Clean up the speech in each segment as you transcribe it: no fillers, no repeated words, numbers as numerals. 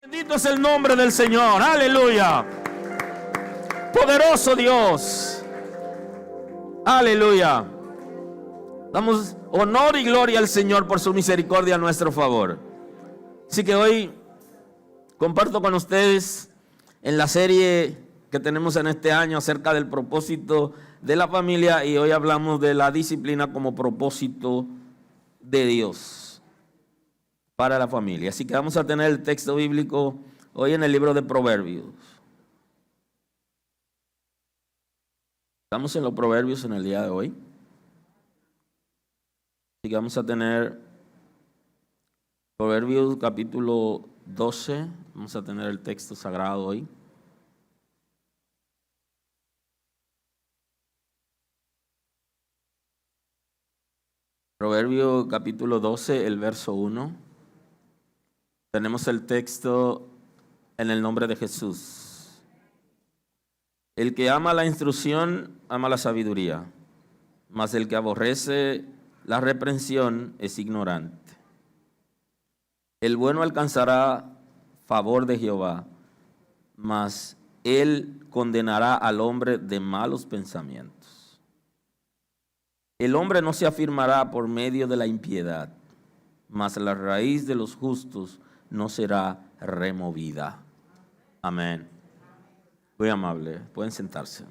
Bendito es el nombre del Señor, aleluya. Poderoso Dios, aleluya. Damos honor y gloria al Señor por su misericordia a nuestro favor. Así que hoy comparto con ustedes en la serie que tenemos en este año acerca del propósito de la familia, y hoy hablamos de la disciplina como propósito de Dios para la familia. Así que vamos a tener el texto bíblico hoy en el libro de Proverbios. Estamos en los Proverbios en el día de hoy. Así que vamos a tener Proverbios capítulo 12. Vamos a tener el texto sagrado hoy. Proverbios capítulo 12, el verso 1. Tenemos el texto en el nombre de Jesús. El que ama la instrucción, ama la sabiduría, mas el que aborrece la reprensión es ignorante. El bueno alcanzará favor de Jehová, mas él condenará al hombre de malos pensamientos. El hombre no se afirmará por medio de la impiedad, mas la raíz de los justos no será removida. Amén. Muy amable, pueden sentarse.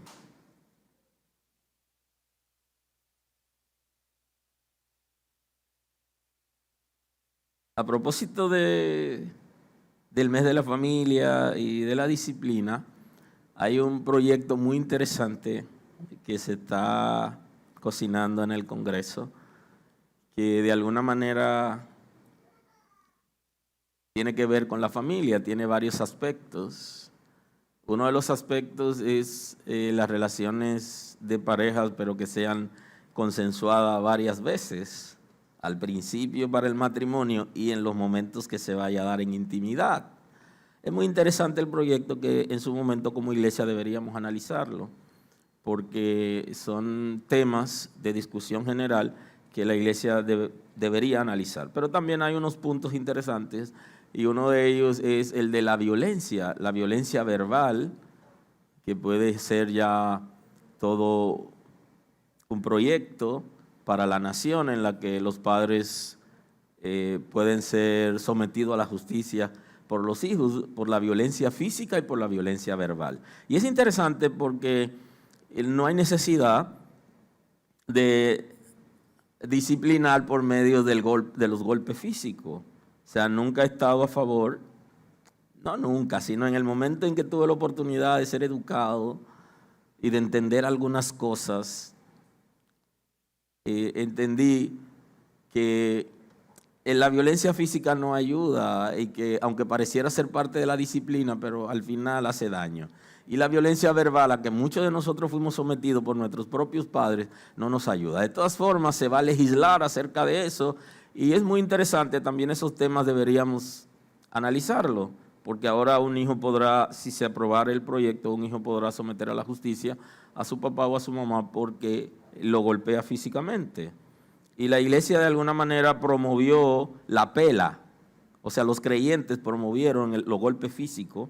A propósito del mes de la familia y de la disciplina, hay un proyecto muy interesante que se está cocinando en el Congreso, que de alguna manera tiene que ver con la familia, tiene varios aspectos. Uno de los aspectos es las relaciones de parejas, pero que sean consensuadas varias veces, al principio para el matrimonio y en los momentos que se vaya a dar en intimidad. Es muy interesante el proyecto, que en su momento como iglesia deberíamos analizarlo, porque son temas de discusión general que la iglesia debería analizar. Pero también hay unos puntos interesantes, y uno de ellos es el de la violencia verbal, que puede ser ya todo un proyecto para la nación en la que los padres pueden ser sometidos a la justicia por los hijos, por la violencia física y por la violencia verbal. Y es interesante porque no hay necesidad de disciplinar por medio de los golpes físicos. O sea, nunca he estado a favor, no nunca, sino en el momento en que tuve la oportunidad de ser educado y de entender algunas cosas, entendí que la violencia física no ayuda, y que aunque pareciera ser parte de la disciplina, pero al final hace daño. Y la violencia verbal a que muchos de nosotros fuimos sometidos por nuestros propios padres no nos ayuda. De todas formas, se va a legislar acerca de eso y es muy interesante, también esos temas deberíamos analizarlo, porque ahora un hijo podrá, si se aprobara el proyecto, un hijo podrá someter a la justicia a su papá o a su mamá porque lo golpea físicamente. Y la iglesia de alguna manera promovió la pela, o sea, los creyentes promovieron los golpes físicos.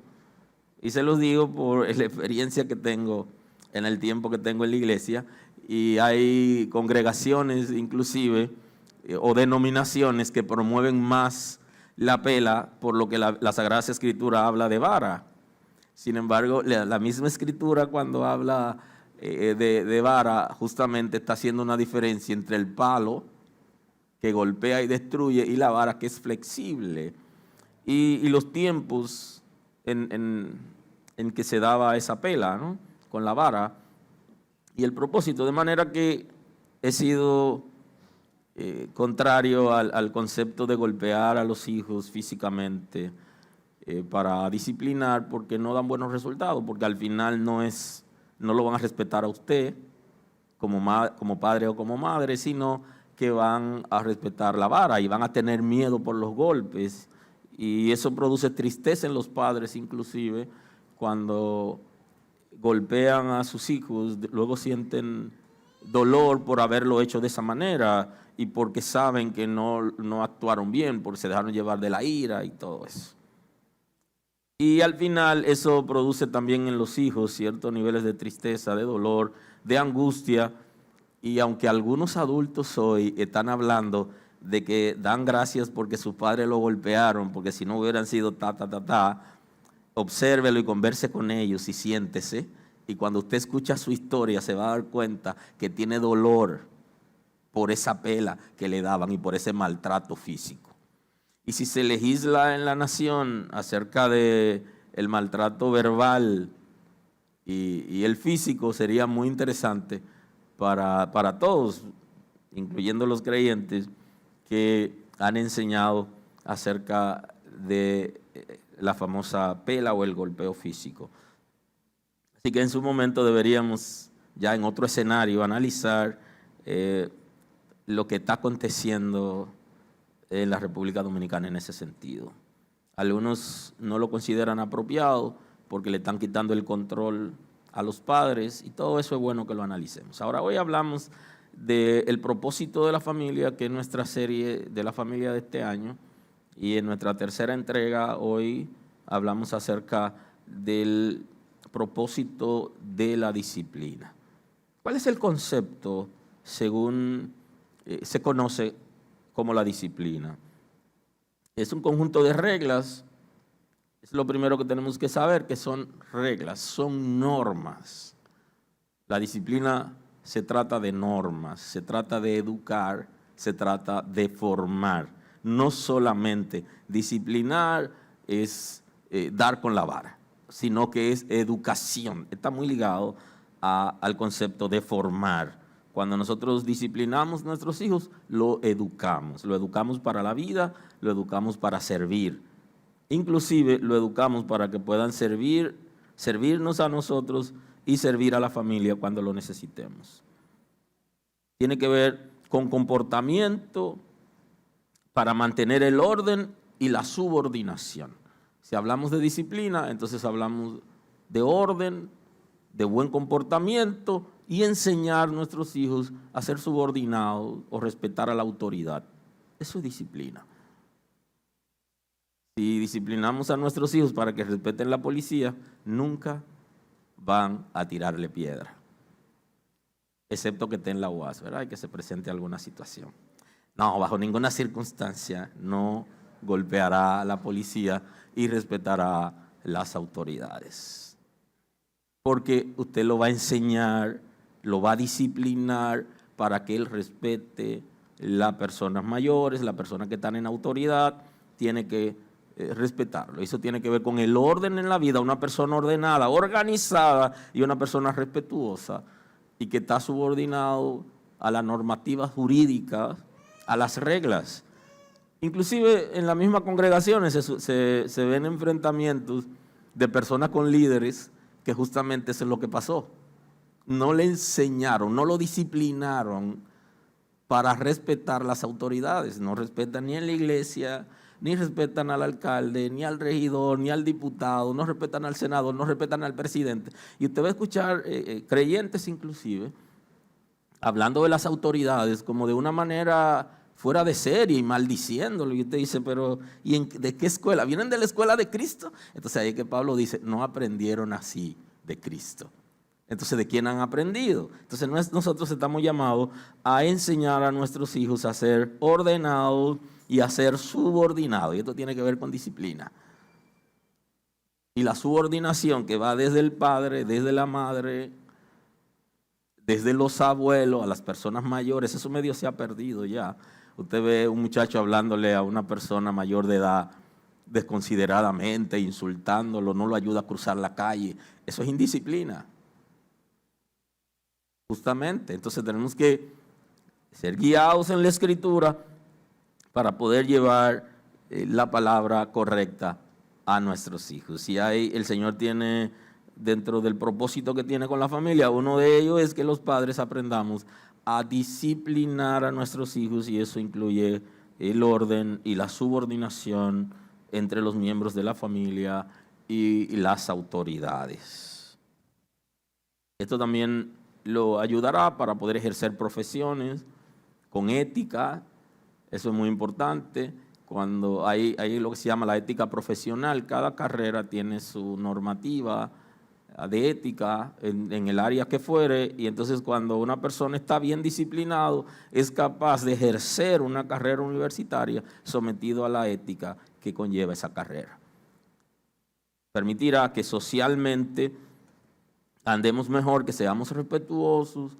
Y se los digo por la experiencia que tengo en el tiempo que tengo en la iglesia. Y hay congregaciones inclusive o denominaciones que promueven más la pela, por lo que la Sagrada Escritura habla de vara. Sin embargo, la misma Escritura cuando habla de vara justamente está haciendo una diferencia entre el palo que golpea y destruye y la vara que es flexible. Y los tiempos en que se daba esa pela, ¿no?, con la vara, y el propósito, de manera que he sido contrario al concepto de golpear a los hijos físicamente para disciplinar, porque no dan buenos resultados, porque al final no lo van a respetar a usted como padre o como madre, sino que van a respetar la vara y van a tener miedo por los golpes, y eso produce tristeza en los padres inclusive. Cuando golpean a sus hijos, luego sienten dolor por haberlo hecho de esa manera y porque saben que no actuaron bien, porque se dejaron llevar de la ira y todo eso. Y al final eso produce también en los hijos ciertos niveles de tristeza, de dolor, de angustia. Y aunque algunos adultos hoy están hablando de que dan gracias porque sus padres lo golpearon, porque si no hubieran sido obsérvelo y converse con ellos y siéntese. Y cuando usted escucha su historia se va a dar cuenta que tiene dolor por esa pela que le daban y por ese maltrato físico. Y si se legisla en la nación acerca de el maltrato verbal y el físico, sería muy interesante para todos, incluyendo los creyentes que han enseñado acerca de la famosa pela o el golpeo físico. Así que en su momento deberíamos, ya en otro escenario, analizar lo que está aconteciendo en la República Dominicana en ese sentido. Algunos no lo consideran apropiado porque le están quitando el control a los padres, y todo eso es bueno que lo analicemos. Ahora, hoy hablamos del propósito de la familia, que es nuestra serie de la familia de este año, y en nuestra tercera entrega hoy hablamos acerca del propósito de la disciplina. ¿Cuál es el concepto según se conoce como la disciplina? Es un conjunto de reglas. Es lo primero que tenemos que saber, que son reglas, son normas. La disciplina se trata de normas, se trata de educar, se trata de formar. No solamente disciplinar es dar con la vara, sino que es educación. Está muy ligado al concepto de formar. Cuando nosotros disciplinamos a nuestros hijos, lo educamos para la vida, lo educamos para servir. Inclusive lo educamos para que puedan servirnos a nosotros y servir a la familia cuando lo necesitemos. Tiene que ver con comportamiento para mantener el orden y la subordinación. Si hablamos de disciplina, entonces hablamos de orden, de buen comportamiento y enseñar a nuestros hijos a ser subordinados o respetar a la autoridad. Eso es disciplina. Si disciplinamos a nuestros hijos para que respeten la policía, nunca van a tirarle piedra, excepto que esté en la UAS, ¿verdad? Y que se presente alguna situación. No, bajo ninguna circunstancia no golpeará a la policía y respetará las autoridades. Porque usted lo va a enseñar, lo va a disciplinar para que él respete las personas mayores, las personas que están en autoridad, tiene que respetarlo. Eso tiene que ver con el orden en la vida, una persona ordenada, organizada y una persona respetuosa y que está subordinado a la normativa jurídica, a las reglas. Inclusive en las mismas congregaciones se ven enfrentamientos de personas con líderes que justamente eso es lo que pasó. No le enseñaron, no lo disciplinaron para respetar las autoridades. No respetan ni en la iglesia, ni respetan al alcalde, ni al regidor, ni al diputado, no respetan al senador, no respetan al presidente. Y usted va a escuchar creyentes inclusive hablando de las autoridades como de una manera fuera de serie y maldiciéndolo. Y usted dice, pero ¿de qué escuela? ¿Vienen de la escuela de Cristo? Entonces ahí es que Pablo dice, no aprendieron así de Cristo. Entonces, ¿de quién han aprendido? Entonces nosotros estamos llamados a enseñar a nuestros hijos a ser ordenados y a ser subordinados. Y esto tiene que ver con disciplina. Y la subordinación que va desde el padre, desde la madre, desde los abuelos, a las personas mayores, eso medio se ha perdido ya. Usted ve un muchacho hablándole a una persona mayor de edad desconsideradamente, insultándolo, no lo ayuda a cruzar la calle. Eso es indisciplina. Justamente, entonces tenemos que ser guiados en la Escritura para poder llevar la palabra correcta a nuestros hijos. Y ahí el Señor tiene, dentro del propósito que tiene con la familia, uno de ellos es que los padres aprendamos a disciplinar a nuestros hijos, y eso incluye el orden y la subordinación entre los miembros de la familia y las autoridades. Esto también lo ayudará para poder ejercer profesiones con ética. Eso es muy importante. Cuando hay lo que se llama la ética profesional, cada carrera tiene su normativa de ética en el área que fuere, y entonces cuando una persona está bien disciplinado, es capaz de ejercer una carrera universitaria sometido a la ética que conlleva esa carrera. Permitirá que socialmente andemos mejor, que seamos respetuosos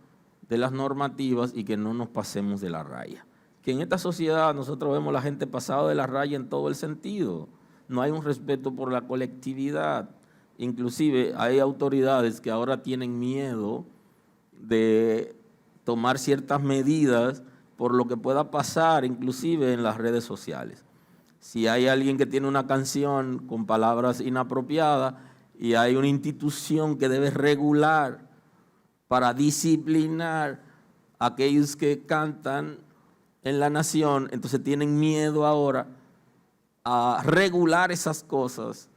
de las normativas y que no nos pasemos de la raya. Que en esta sociedad nosotros vemos a la gente pasada de la raya en todo el sentido. No hay un respeto por la colectividad. Inclusive hay autoridades que ahora tienen miedo de tomar ciertas medidas por lo que pueda pasar, inclusive en las redes sociales. Si hay alguien que tiene una canción con palabras inapropiadas y hay una institución que debe regular para disciplinar a aquellos que cantan en la nación, entonces tienen miedo ahora a regular esas cosas.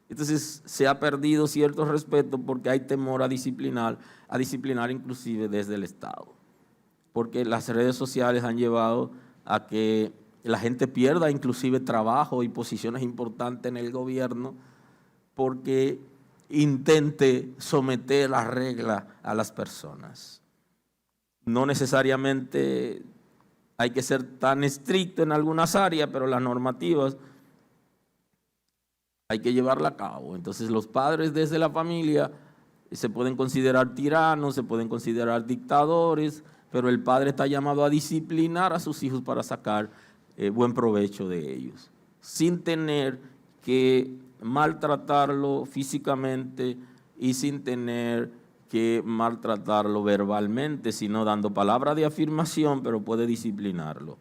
Entonces se ha perdido cierto respeto porque hay temor a disciplinar inclusive desde el Estado. Porque las redes sociales han llevado a que la gente pierda inclusive trabajo y posiciones importantes en el gobierno porque intente someter la regla a las personas. No necesariamente hay que ser tan estricto en algunas áreas, pero las normativas hay que llevarla a cabo. Entonces los padres desde la familia se pueden considerar tiranos, se pueden considerar dictadores, pero el padre está llamado a disciplinar a sus hijos para sacar buen provecho de ellos, sin tener que maltratarlo físicamente y sin tener que maltratarlo verbalmente, sino dando palabras de afirmación, pero puede disciplinarlo.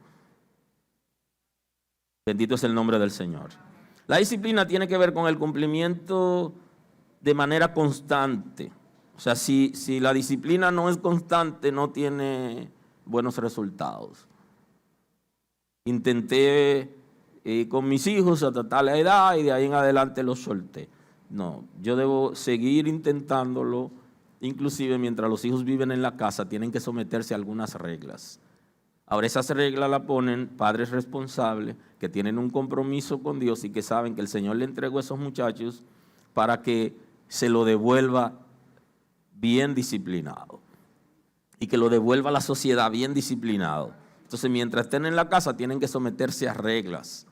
Bendito es el nombre del Señor. La disciplina tiene que ver con el cumplimiento de manera constante. O sea, si la disciplina no es constante, no tiene buenos resultados. Intenté con mis hijos hasta tal edad y de ahí en adelante los solté. No, yo debo seguir intentándolo. Inclusive mientras los hijos viven en la casa tienen que someterse a algunas reglas. Ahora esas reglas las ponen padres responsables que tienen un compromiso con Dios y que saben que el Señor le entregó a esos muchachos para que se lo devuelva bien disciplinado y que lo devuelva a la sociedad bien disciplinado. Entonces mientras estén en la casa tienen que someterse a reglas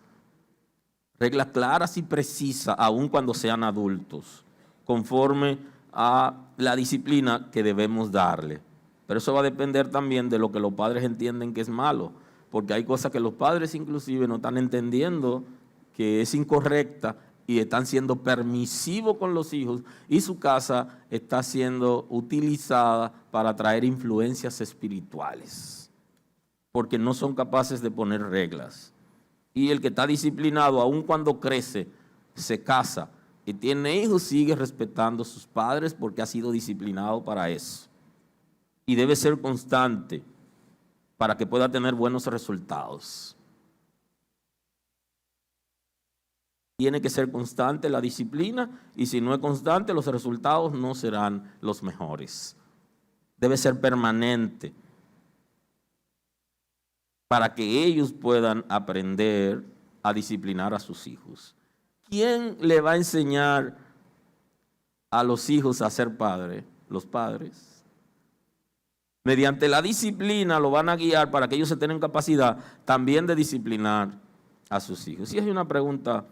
claras y precisas, aun cuando sean adultos, conforme a la disciplina que debemos darle. Pero eso va a depender también de lo que los padres entienden que es malo, porque hay cosas que los padres inclusive no están entendiendo que es incorrecta y están siendo permisivos con los hijos y su casa está siendo utilizada para atraer influencias espirituales, porque no son capaces de poner reglas. Y el que está disciplinado, aun cuando crece, se casa y tiene hijos, sigue respetando a sus padres porque ha sido disciplinado para eso. Y debe ser constante para que pueda tener buenos resultados. Tiene que ser constante la disciplina, y si no es constante, los resultados no serán los mejores. Debe ser permanente para que ellos puedan aprender a disciplinar a sus hijos. ¿Quién le va a enseñar a los hijos a ser padre? Los padres. Mediante la disciplina lo van a guiar para que ellos se tengan capacidad también de disciplinar a sus hijos. Y es una pregunta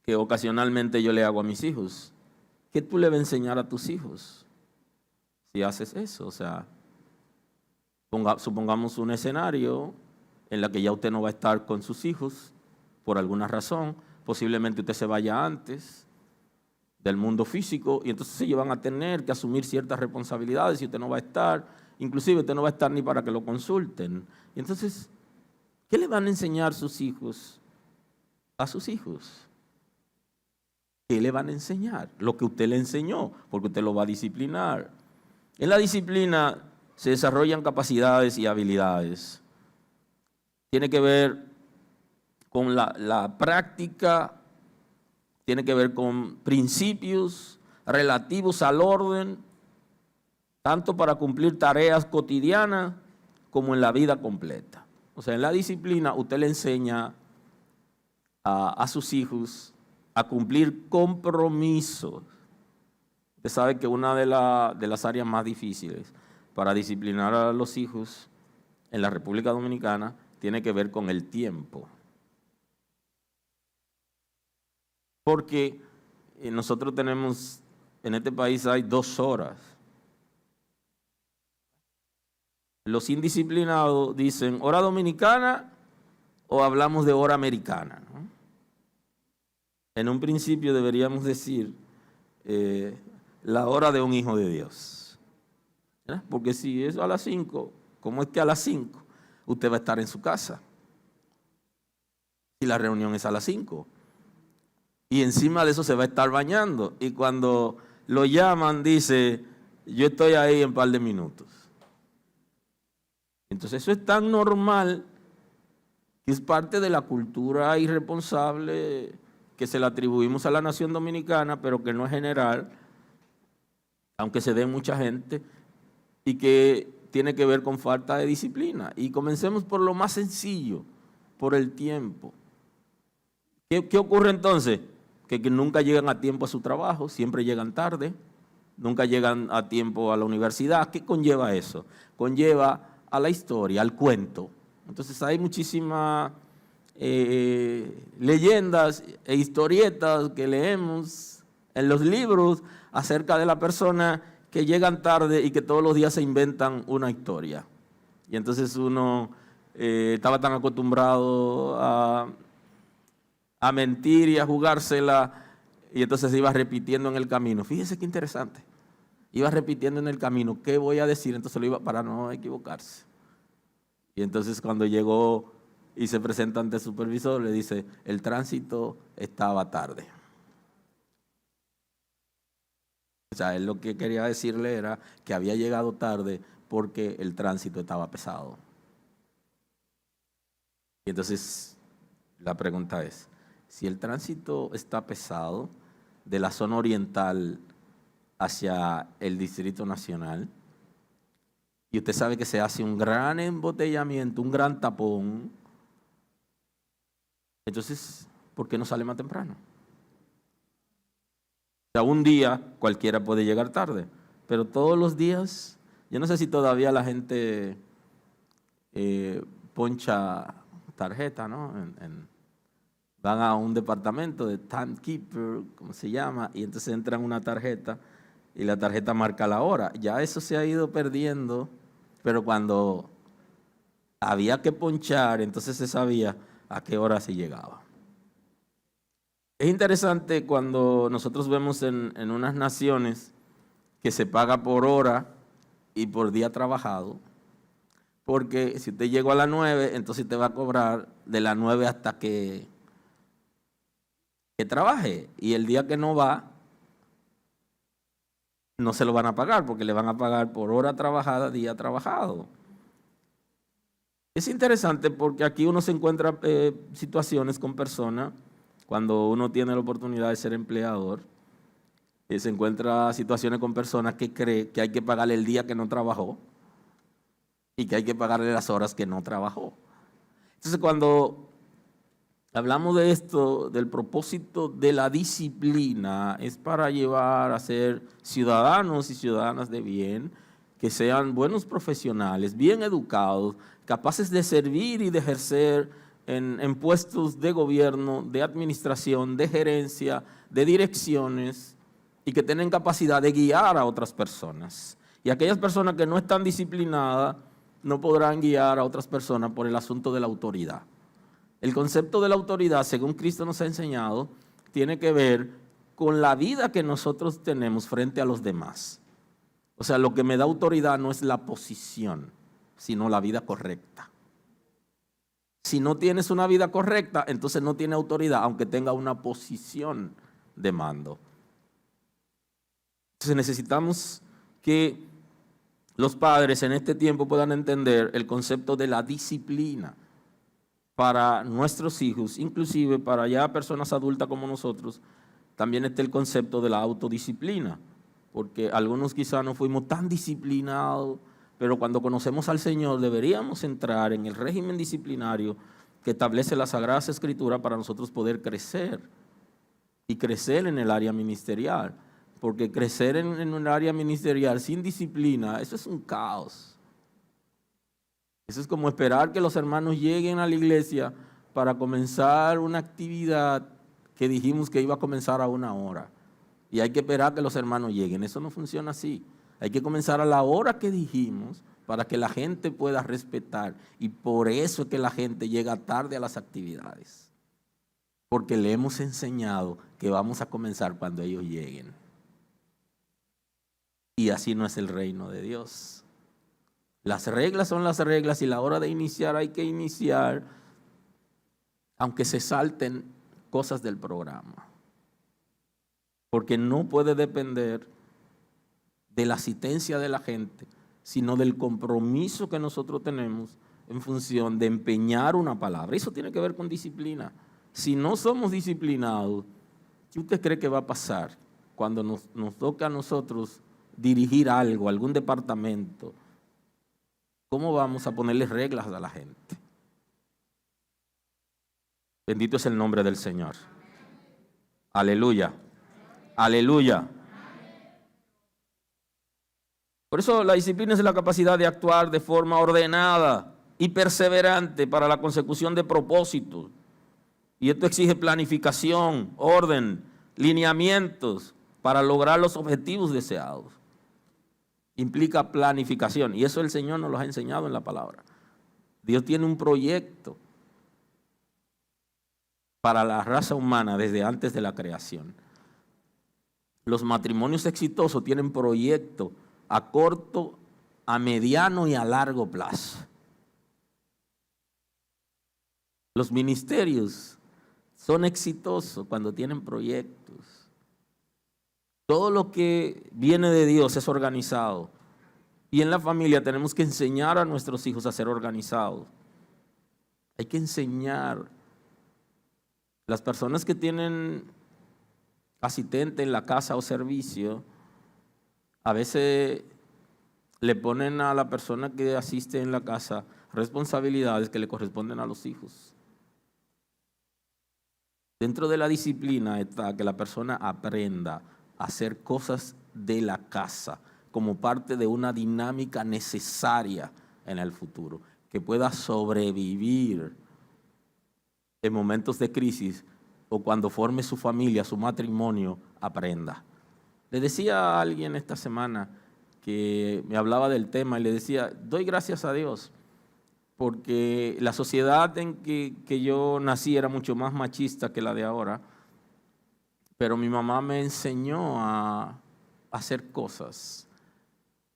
que ocasionalmente yo le hago a mis hijos. ¿Qué tú le vas a enseñar a tus hijos si haces eso? O sea, supongamos un escenario en el que ya usted no va a estar con sus hijos por alguna razón. Posiblemente usted se vaya antes del mundo físico y entonces ellos van a tener que asumir ciertas responsabilidades y usted no va a estar. Inclusive usted no va a estar ni para que lo consulten. Y entonces, ¿qué le van a enseñar sus hijos a sus hijos? ¿Qué le van a enseñar? Lo que usted le enseñó, porque usted lo va a disciplinar. En la disciplina se desarrollan capacidades y habilidades. Tiene que ver con la práctica, tiene que ver con principios relativos al orden, tanto para cumplir tareas cotidianas como en la vida completa. O sea, en la disciplina usted le enseña a sus hijos a cumplir compromisos. Usted sabe que una de las áreas más difíciles para disciplinar a los hijos en la República Dominicana tiene que ver con el tiempo. Porque nosotros tenemos, en este país hay 2 horas. Los indisciplinados dicen hora dominicana o hablamos de hora americana, ¿no? En un principio deberíamos decir la hora de un hijo de Dios. ¿Verdad? Porque si es a las 5, ¿cómo es que a las 5 usted va a estar en su casa? Si la reunión es a las 5. Y encima de eso se va a estar bañando. Y cuando lo llaman dice, yo estoy ahí en un par de minutos. Entonces eso es tan normal que es parte de la cultura irresponsable que se le atribuimos a la nación dominicana, pero que no es general, aunque se dé mucha gente, y que tiene que ver con falta de disciplina. Y comencemos por lo más sencillo, por el tiempo. ¿Qué ocurre entonces? Que nunca llegan a tiempo a su trabajo, siempre llegan tarde, nunca llegan a tiempo a la universidad. ¿Qué conlleva eso? Conlleva a la historia, al cuento. Entonces hay muchísimas leyendas e historietas que leemos en los libros acerca de la persona que llegan tarde y que todos los días se inventan una historia. Y entonces uno estaba tan acostumbrado a mentir y a jugársela, y entonces se iba repitiendo en el camino. Fíjese qué interesante. Iba repitiendo en el camino, ¿qué voy a decir? Entonces lo iba para no equivocarse. Y entonces cuando llegó y se presenta ante el supervisor, le dice, el tránsito estaba tarde. O sea, él lo que quería decirle era que había llegado tarde porque el tránsito estaba pesado. Y entonces la pregunta es, si el tránsito está pesado de la zona oriental hacia el Distrito Nacional, y usted sabe que se hace un gran embotellamiento, un gran tapón, entonces, ¿por qué no sale más temprano? O sea, un día cualquiera puede llegar tarde, pero todos los días, yo no sé si todavía la gente poncha tarjeta, ¿no? Van a un departamento de timekeeper, como se llama, y entonces entran una tarjeta y la tarjeta marca la hora. Ya eso se ha ido perdiendo, pero cuando había que ponchar, entonces se sabía a qué hora se llegaba. Es interesante cuando nosotros vemos en unas naciones que se paga por hora y por día trabajado, porque si usted llegó a las 9, entonces te va a cobrar de las 9 hasta que que trabaje. Y el día que no va, no se lo van a pagar, porque le van a pagar por hora trabajada, día trabajado. Es interesante porque aquí uno se encuentra situaciones con personas, cuando uno tiene la oportunidad de ser empleador, se encuentra situaciones con personas que creen que hay que pagarle el día que no trabajó y que hay que pagarle las horas que no trabajó. Entonces, cuando hablamos de esto, del propósito de la disciplina, es para llevar a ser ciudadanos y ciudadanas de bien, que sean buenos profesionales, bien educados, capaces de servir y de ejercer en puestos de gobierno, de administración, de gerencia, de direcciones, y que tienen capacidad de guiar a otras personas. Y aquellas personas que no están disciplinadas no podrán guiar a otras personas por el asunto de la autoridad. El concepto de la autoridad, según Cristo nos ha enseñado, tiene que ver con la vida que nosotros tenemos frente a los demás. O sea, lo que me da autoridad no es la posición, sino la vida correcta. Si no tienes una vida correcta, entonces no tiene autoridad, aunque tenga una posición de mando. Entonces necesitamos que los padres en este tiempo puedan entender el concepto de la disciplina para nuestros hijos, inclusive para ya personas adultas como nosotros. También está el concepto de la autodisciplina, porque algunos quizás no fuimos tan disciplinados, pero cuando conocemos al Señor deberíamos entrar en el régimen disciplinario que establece las Sagradas Escrituras para nosotros poder crecer y crecer en el área ministerial. Porque crecer en un área ministerial sin disciplina, eso es un caos. Eso es como esperar que los hermanos lleguen a la iglesia para comenzar una actividad que dijimos que iba a comenzar a 1 hora. Y hay que esperar que los hermanos lleguen. Eso no funciona así. Hay que comenzar a la hora que dijimos para que la gente pueda respetar. Y por eso es que la gente llega tarde a las actividades. Porque le hemos enseñado que vamos a comenzar cuando ellos lleguen. Y así no es el reino de Dios. Las reglas son las reglas y la hora de iniciar hay que iniciar, aunque se salten cosas del programa. Porque no puede depender de la asistencia de la gente, sino del compromiso que nosotros tenemos en función de empeñar una palabra. Eso tiene que ver con disciplina. Si no somos disciplinados, ¿qué usted cree que va a pasar cuando nos toca a nosotros dirigir algo, algún departamento? ¿Cómo vamos a ponerle reglas a la gente? Bendito es el nombre del Señor. Aleluya. Aleluya. Por eso la disciplina es la capacidad de actuar de forma ordenada y perseverante para la consecución de propósitos. Y esto exige planificación, orden, lineamientos para lograr los objetivos deseados. Implica planificación, y eso el Señor nos lo ha enseñado en la palabra. Dios tiene un proyecto para la raza humana desde antes de la creación. Los matrimonios exitosos tienen proyectos a corto, a mediano y a largo plazo. Los ministerios son exitosos cuando tienen proyectos. Todo lo que viene de Dios es organizado. Y en la familia tenemos que enseñar a nuestros hijos a ser organizados. Hay que enseñar. Las personas que tienen asistente en la casa o servicio, a veces le ponen a la persona que asiste en la casa responsabilidades que le corresponden a los hijos. Dentro de la disciplina está que la persona aprenda a hacer cosas de la casa como parte de una dinámica necesaria en el futuro, que pueda sobrevivir en momentos de crisis o cuando forme su familia, su matrimonio, aprenda. Le decía a alguien esta semana que me hablaba del tema y le decía, doy gracias a Dios porque la sociedad en que yo nací era mucho más machista que la de ahora, pero mi mamá me enseñó a hacer cosas.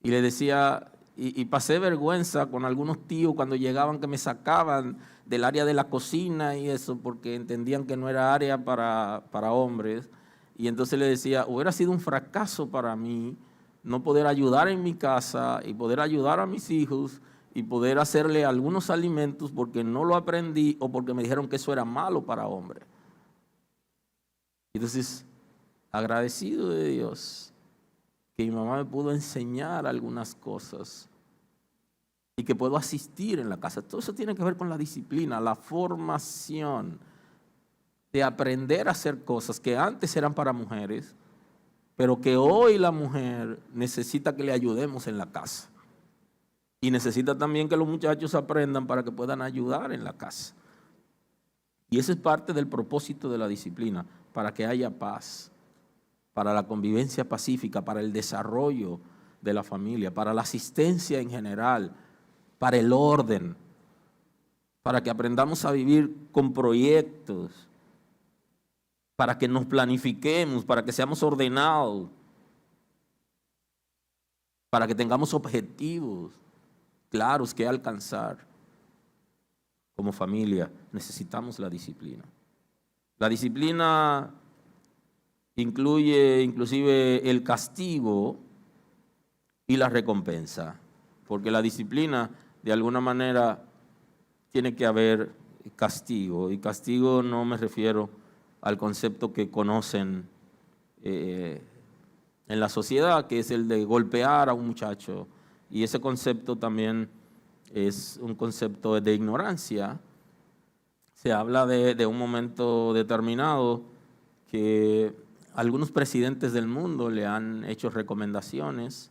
Y le decía, y pasé vergüenza con algunos tíos cuando llegaban, que me sacaban del área de la cocina y eso, porque entendían que no era área para hombres. Y entonces le decía, hubiera sido un fracaso para mí no poder ayudar en mi casa y poder ayudar a mis hijos y poder hacerle algunos alimentos porque no lo aprendí o porque me dijeron que eso era malo para hombres. Entonces, agradecido de Dios que mi mamá me pudo enseñar algunas cosas y que puedo asistir en la casa. Todo eso tiene que ver con la disciplina, la formación de aprender a hacer cosas que antes eran para mujeres, pero que hoy la mujer necesita que le ayudemos en la casa. Y necesita también que los muchachos aprendan para que puedan ayudar en la casa. Y ese es parte del propósito de la disciplina, para que haya paz, para la convivencia pacífica, para el desarrollo de la familia, para la asistencia en general, para el orden, para que aprendamos a vivir con proyectos, para que nos planifiquemos, para que seamos ordenados, para que tengamos objetivos claros que alcanzar. Como familia necesitamos la disciplina. La disciplina incluye inclusive el castigo y la recompensa, porque la disciplina de alguna manera tiene que haber castigo, y castigo no me refiero al concepto que conocen en la sociedad, que es el de golpear a un muchacho, y ese concepto también es un concepto de ignorancia. Se habla de un momento determinado que algunos presidentes del mundo le han hecho recomendaciones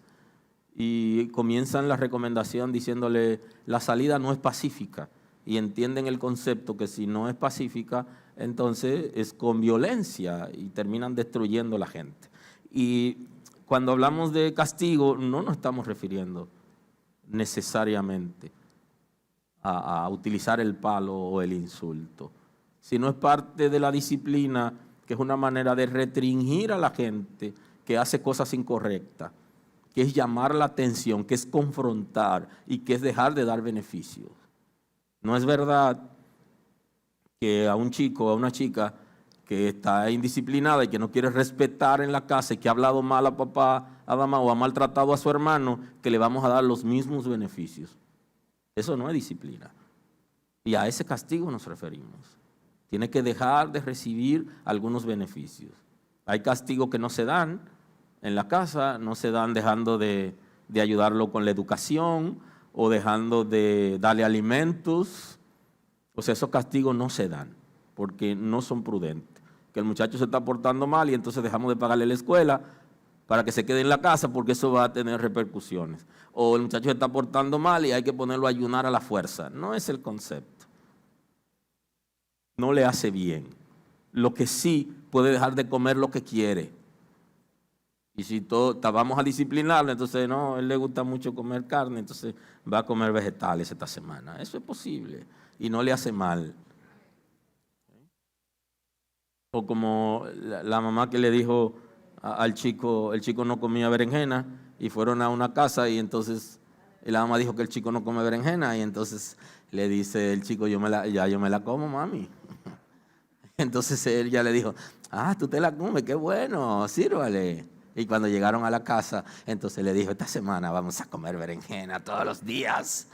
y comienzan la recomendación diciéndole la salida no es pacífica, y entienden el concepto que si no es pacífica, entonces es con violencia y terminan destruyendo a la gente. Y cuando hablamos de castigo no nos estamos refiriendo necesariamente a utilizar el palo o el insulto, sino es parte de la disciplina, que es una manera de restringir a la gente que hace cosas incorrectas, que es llamar la atención, que es confrontar y que es dejar de dar beneficios. No es verdad que a un chico o a una chica que está indisciplinada y que no quiere respetar en la casa y que ha hablado mal a papá, a mamá o ha maltratado a su hermano, que le vamos a dar los mismos beneficios. Eso no es disciplina. Y a ese castigo nos referimos. Tiene que dejar de recibir algunos beneficios. Hay castigos que no se dan en la casa, no se dan dejando de ayudarlo con la educación o dejando de darle alimentos. O sea, esos castigos no se dan porque no son prudentes. Que el muchacho se está portando mal y entonces dejamos de pagarle la escuela para que se quede en la casa porque eso va a tener repercusiones. O el muchacho se está portando mal y hay que ponerlo a ayunar a la fuerza. No es el concepto. No le hace bien. Lo que sí, puede dejar de comer lo que quiere. Y si vamos a disciplinarlo, entonces no, a él le gusta mucho comer carne, entonces va a comer vegetales esta semana. Eso es posible y no le hace mal. O como la mamá que le dijo al chico, el chico no comía berenjena y fueron a una casa y entonces la mamá dijo que el chico no come berenjena y entonces le dice el chico, yo me la como, mami. Entonces él ya le dijo, tú te la comes, qué bueno, sírvale. Y cuando llegaron a la casa, entonces le dijo, esta semana vamos a comer berenjena todos los días.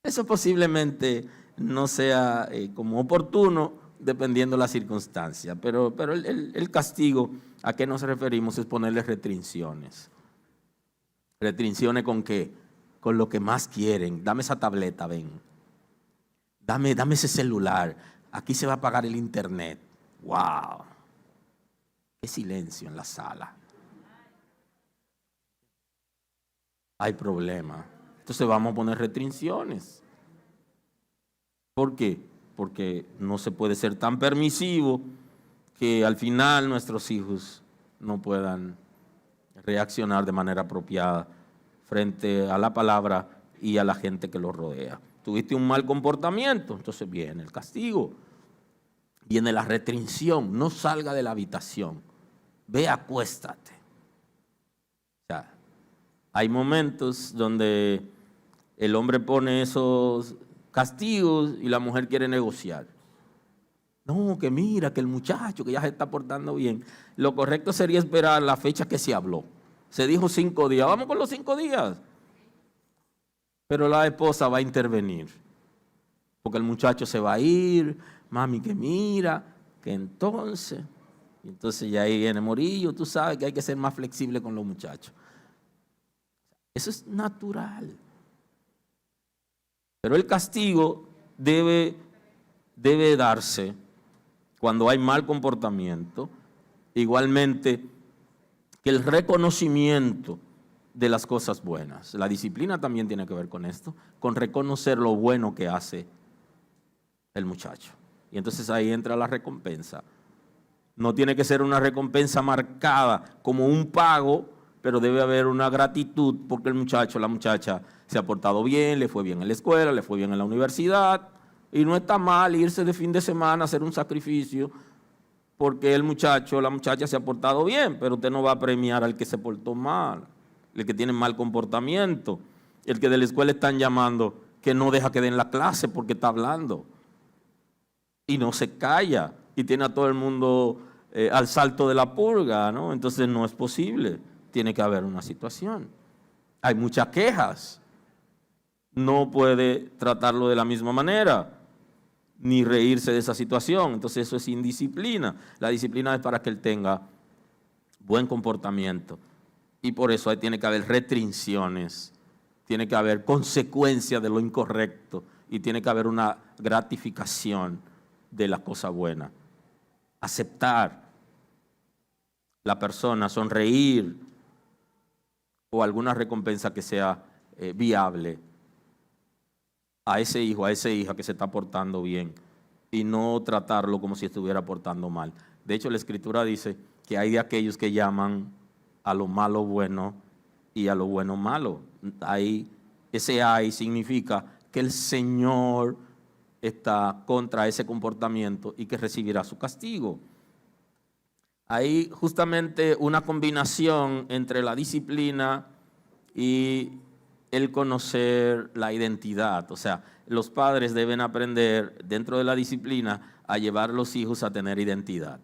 Eso posiblemente no sea como oportuno, dependiendo de la circunstancia, pero el castigo, ¿a qué nos referimos? Es ponerle restricciones. ¿Restricciones con qué? Con lo que más quieren. Dame esa tableta, ven. Dame ese celular. Aquí se va a pagar el internet. ¡Wow! ¡Qué silencio en la sala! Hay problema. Entonces vamos a poner restricciones. ¿Por qué? Porque no se puede ser tan permisivo que al final nuestros hijos no puedan reaccionar de manera apropiada frente a la palabra y a la gente que los rodea. Tuviste un mal comportamiento, entonces viene el castigo, viene la restricción, no salga de la habitación, ve, acuéstate. O sea, Hay momentos donde el hombre pone esos castigos y la mujer quiere negociar. No, que mira, que el muchacho que ya se está portando bien. Lo correcto sería esperar la fecha que se habló. Se dijo 5 días, vamos con los 5 días. Pero la esposa va a intervenir. Porque el muchacho se va a ir, mami que mira, que entonces ya ahí viene Morillo, tú sabes que hay que ser más flexible con los muchachos. Eso es natural. Pero el castigo debe darse cuando hay mal comportamiento, igualmente que el reconocimiento de las cosas buenas. La disciplina también tiene que ver con esto, con reconocer lo bueno que hace el muchacho. Y entonces ahí entra la recompensa. No tiene que ser una recompensa marcada como un pago, pero debe haber una gratitud porque el muchacho, la muchacha se ha portado bien, le fue bien en la escuela, le fue bien en la universidad, y no está mal irse de fin de semana a hacer un sacrificio porque el muchacho, la muchacha se ha portado bien, pero usted no va a premiar al que se portó mal, el que tiene mal comportamiento, el que de la escuela están llamando que no deja que den la clase porque está hablando y no se calla y tiene a todo el mundo al salto de la purga, ¿no? Entonces no es posible, tiene que haber una situación. Hay muchas quejas, no puede tratarlo de la misma manera, ni reírse de esa situación, entonces eso es indisciplina. La disciplina es para que él tenga buen comportamiento y por eso ahí tiene que haber restricciones, tiene que haber consecuencias de lo incorrecto y tiene que haber una gratificación de la cosa buena. Aceptar la persona, sonreír o alguna recompensa que sea viable a ese hijo, a esa hija que se está portando bien y no tratarlo como si estuviera portando mal. De hecho, la Escritura dice que hay de aquellos que llaman a lo malo bueno y a lo bueno malo. Ese hay significa que el Señor está contra ese comportamiento y que recibirá su castigo. Hay justamente una combinación entre la disciplina y el conocer la identidad. O sea, los padres deben aprender dentro de la disciplina a llevar a los hijos a tener identidad.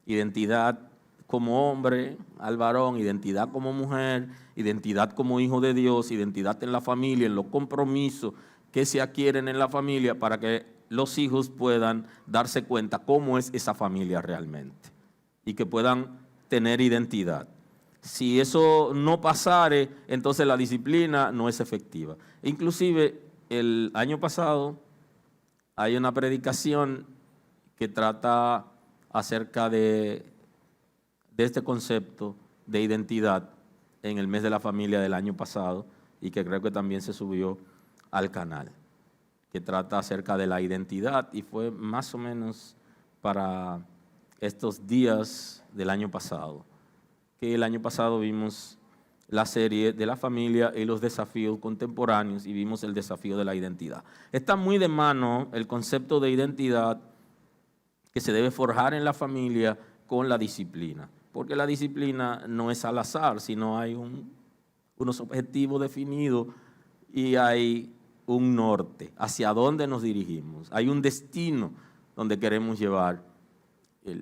Identidad como hombre al varón, identidad como mujer, identidad como hijo de Dios, identidad en la familia, en los compromisos que se adquieren en la familia para que los hijos puedan darse cuenta cómo es esa familia realmente y que puedan tener identidad. Si eso no pasare, entonces la disciplina no es efectiva. Inclusive el año pasado hay una predicación que trata acerca de este concepto de identidad en el mes de la familia del año pasado y que creo que también se subió al canal, que trata acerca de la identidad y fue más o menos para estos días del año pasado. Que el año pasado vimos la serie de la familia y los desafíos contemporáneos y vimos el desafío de la identidad. Está muy de mano el concepto de identidad que se debe forjar en la familia con la disciplina, porque la disciplina no es al azar, sino hay unos objetivos definidos y hay un norte, hacia dónde nos dirigimos, hay un destino donde queremos llevar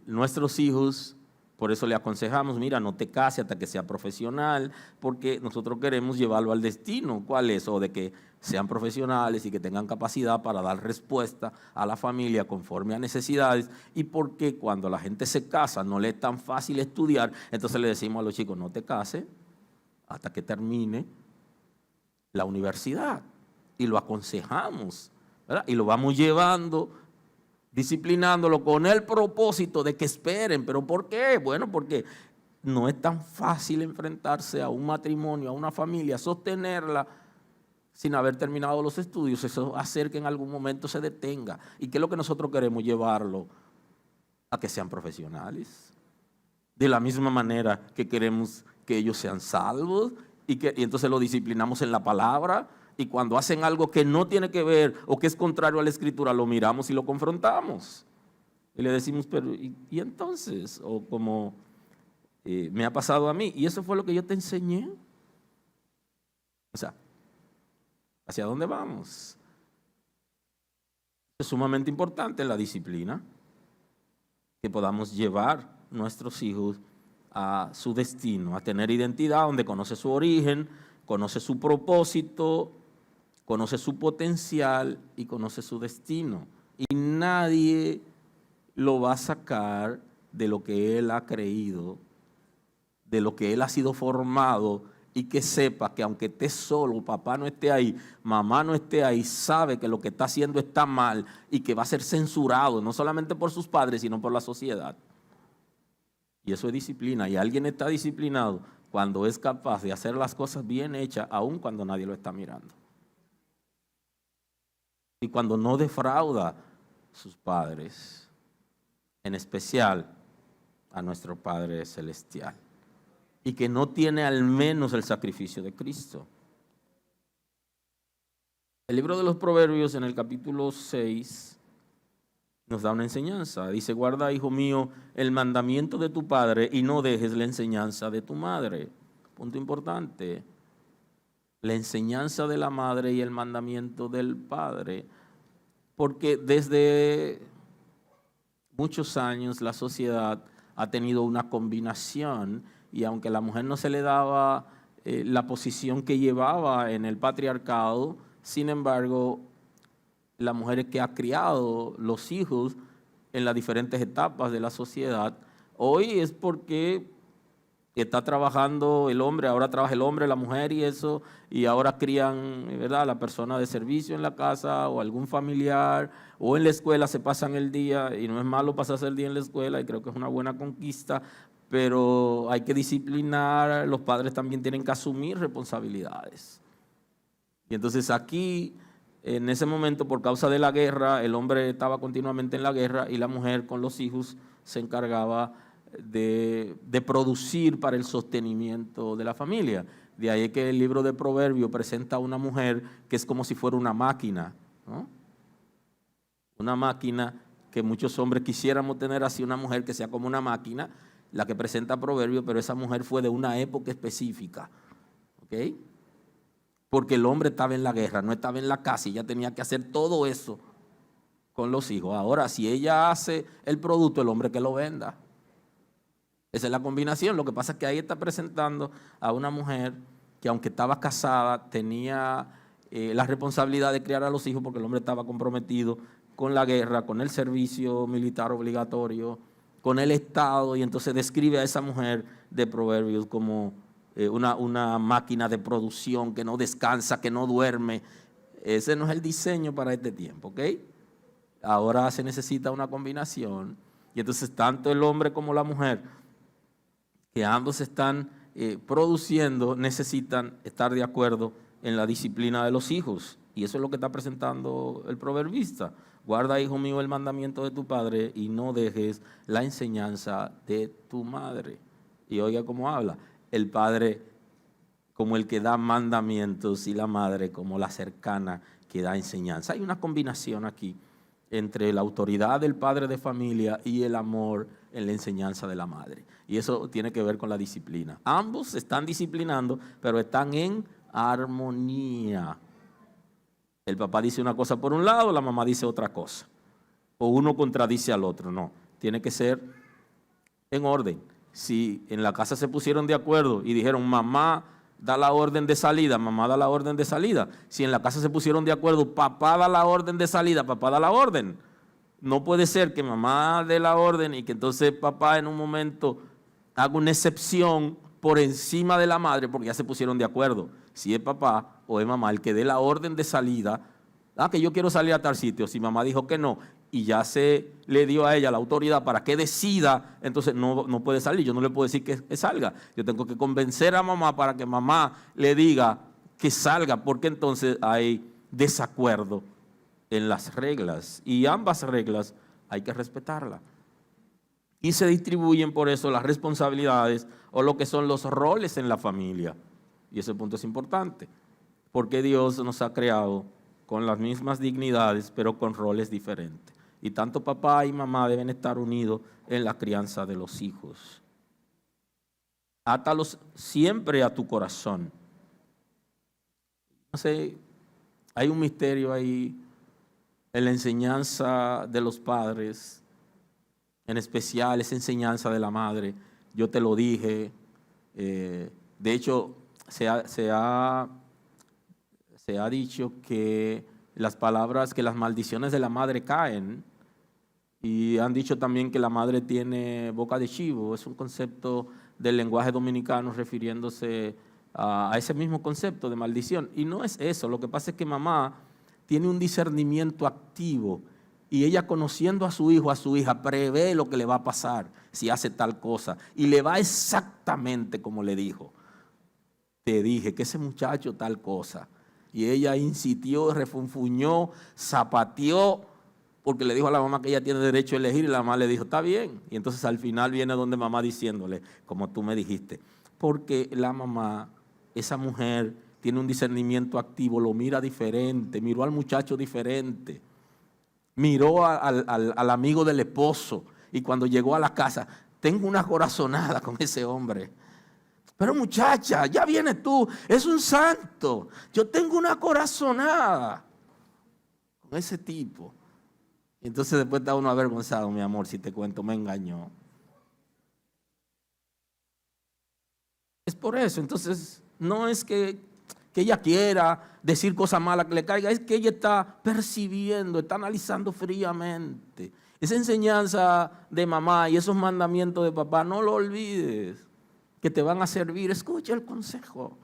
nuestros hijos. Por eso le aconsejamos, mira, no te cases hasta que sea profesional, porque nosotros queremos llevarlo al destino. ¿Cuál es? O de que sean profesionales y que tengan capacidad para dar respuesta a la familia conforme a necesidades. Y porque cuando la gente se casa no le es tan fácil estudiar, entonces le decimos a los chicos, no te cases hasta que termine la universidad. Y lo aconsejamos, ¿verdad? Y lo vamos llevando, disciplinándolo con el propósito de que esperen. ¿Pero por qué? Bueno, porque no es tan fácil enfrentarse a un matrimonio, a una familia, sostenerla sin haber terminado los estudios. Eso hacer que en algún momento se detenga. ¿Y qué es lo que nosotros queremos? Llevarlo a que sean profesionales. De la misma manera que queremos que ellos sean salvos y entonces lo disciplinamos en la palabra. Y cuando hacen algo que no tiene que ver o que es contrario a la Escritura, lo miramos y lo confrontamos. Y le decimos, pero ¿y entonces? O como me ha pasado a mí. Y eso fue lo que yo te enseñé. O sea, ¿hacia dónde vamos? Es sumamente importante la disciplina, que podamos llevar nuestros hijos a su destino, a tener identidad donde conoce su origen, conoce su propósito, conoce su potencial y conoce su destino. Y nadie lo va a sacar de lo que él ha creído, de lo que él ha sido formado, y que sepa que aunque esté solo, papá no esté ahí, mamá no esté ahí, sabe que lo que está haciendo está mal y que va a ser censurado, no solamente por sus padres, sino por la sociedad. Y eso es disciplina. Y alguien está disciplinado cuando es capaz de hacer las cosas bien hechas, aun cuando nadie lo está mirando. Y cuando no defrauda a sus padres, en especial a nuestro Padre Celestial. Y que no tiene al menos el sacrificio de Cristo. El libro de los Proverbios en el capítulo 6 nos da una enseñanza. Dice: guarda, hijo mío, el mandamiento de tu padre y no dejes la enseñanza de tu madre. Punto importante. La enseñanza de la madre y el mandamiento del padre. Porque desde muchos años la sociedad ha tenido una combinación, y aunque a la mujer no se le daba la posición que llevaba en el patriarcado, sin embargo, la mujer que ha criado los hijos en las diferentes etapas de la sociedad, hoy es porque está trabajando el hombre, ahora trabaja el hombre, la mujer y eso, y ahora crían, ¿verdad?, la persona de servicio en la casa o algún familiar, o en la escuela se pasan el día, y no es malo pasarse el día en la escuela, y creo que es una buena conquista, pero hay que disciplinar, los padres también tienen que asumir responsabilidades. Y entonces aquí, en ese momento, por causa de la guerra, el hombre estaba continuamente en la guerra y la mujer con los hijos se encargaba de producir para el sostenimiento de la familia. De ahí que el libro de Proverbios presenta a una mujer que es como si fuera una máquina, ¿no? Una máquina que muchos hombres quisiéramos tener así, una mujer que sea como una máquina, la que presenta Proverbios, pero esa mujer fue de una época específica, ¿ok? Porque el hombre estaba en la guerra, no estaba en la casa, y ella tenía que hacer todo eso con los hijos. Ahora, si ella hace el producto, el hombre que lo venda. Esa es la combinación. Lo que pasa es que ahí está presentando a una mujer que, aunque estaba casada, tenía la responsabilidad de criar a los hijos, porque el hombre estaba comprometido con la guerra, con el servicio militar obligatorio, con el Estado, y entonces describe a esa mujer de Proverbios como una máquina de producción que no descansa, que no duerme. Ese no es el diseño para este tiempo, ¿ok? Ahora se necesita una combinación, y entonces tanto el hombre como la mujer, que ambos están produciendo, necesitan estar de acuerdo en la disciplina de los hijos. Y eso es lo que está presentando el proverbista. Guarda, hijo mío, el mandamiento de tu padre y no dejes la enseñanza de tu madre. Y oiga cómo habla. El padre como el que da mandamientos y la madre como la cercana que da enseñanza. Hay una combinación aquí entre la autoridad del padre de familia y el amor en la enseñanza de la madre. Y eso tiene que ver con la disciplina. Ambos se están disciplinando, pero están en armonía. El papá dice una cosa por un lado, la mamá dice otra cosa. O uno contradice al otro. No, tiene que ser en orden. Si en la casa se pusieron de acuerdo y dijeron: mamá da la orden de salida, mamá da la orden de salida. Si en la casa se pusieron de acuerdo, papá da la orden de salida, papá da la orden. No puede ser que mamá dé la orden y que entonces papá en un momento haga una excepción por encima de la madre, porque ya se pusieron de acuerdo. Si es papá o es mamá el que dé la orden de salida, que yo quiero salir a tal sitio, si mamá dijo que no y ya se le dio a ella la autoridad para que decida, entonces no puede salir. Yo no le puedo decir que salga. Yo tengo que convencer a mamá para que mamá le diga que salga, porque entonces hay desacuerdo en las reglas, y ambas reglas hay que respetarlas. Y se distribuyen por eso las responsabilidades o lo que son los roles en la familia. Y ese punto es importante, porque Dios nos ha creado con las mismas dignidades, pero con roles diferentes. Y tanto papá y mamá deben estar unidos en la crianza de los hijos. Átalos siempre a tu corazón. No sé, hay un misterio ahí en la enseñanza de los padres, en especial esa enseñanza de la madre. Yo te lo dije, de hecho se ha dicho que las palabras, que las maldiciones de la madre caen, y han dicho también que la madre tiene boca de chivo. Es un concepto del lenguaje dominicano refiriéndose a ese mismo concepto de maldición. Y no es eso, lo que pasa es que mamá tiene un discernimiento activo y ella, conociendo a su hijo, a su hija, prevé lo que le va a pasar si hace tal cosa y le va exactamente como le dijo. Te dije que ese muchacho tal cosa. Y ella insistió, refunfuñó, zapateó, porque le dijo a la mamá que ella tiene derecho a elegir, y la mamá le dijo, está bien. Y entonces al final viene donde mamá diciéndole, como tú me dijiste, porque la mamá, esa mujer, tiene un discernimiento activo, lo mira diferente, miró al muchacho diferente, miró al amigo del esposo, y cuando llegó a la casa, tengo una corazonada con ese hombre. Pero muchacha, ya vienes tú, es un santo, yo tengo una corazonada con ese tipo. Y entonces después está uno avergonzado, mi amor, si te cuento, me engañó. Es por eso, entonces no es que ella quiera decir cosas malas que le caiga, es que ella está percibiendo, está analizando fríamente. Esa enseñanza de mamá y esos mandamientos de papá, no lo olvides, que te van a servir. Escucha el consejo,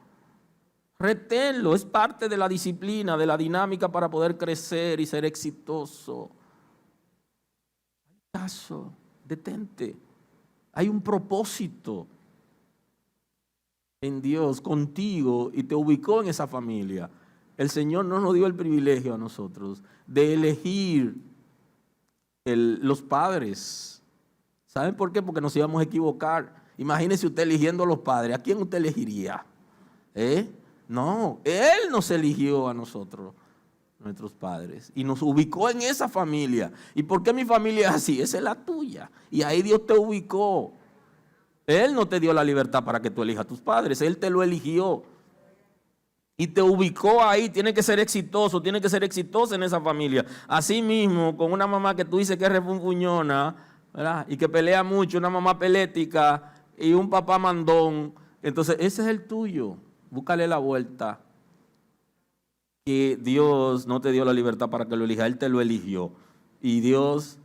reténlo, es parte de la disciplina, de la dinámica para poder crecer y ser exitoso. Caso, detente, hay un propósito en Dios contigo y te ubicó en esa familia. El Señor no nos dio el privilegio a nosotros de elegir los padres. ¿Saben por qué? Porque nos íbamos a equivocar. Imagínese usted eligiendo a los padres, ¿a quién usted elegiría? No, Él nos eligió a nosotros, nuestros padres, y nos ubicó en esa familia. ¿Y por qué mi familia es así? Esa es la tuya, y ahí Dios te ubicó. Él no te dio la libertad para que tú elijas a tus padres, Él te lo eligió y te ubicó ahí. Tiene que ser exitoso, tiene que ser exitosa en esa familia. Así mismo, con una mamá que tú dices que es refunfuñona, ¿verdad?, y que pelea mucho, una mamá pelética y un papá mandón, entonces ese es el tuyo. Búscale la vuelta. Que Dios no te dio la libertad para que lo elija, Él te lo eligió. Y Dios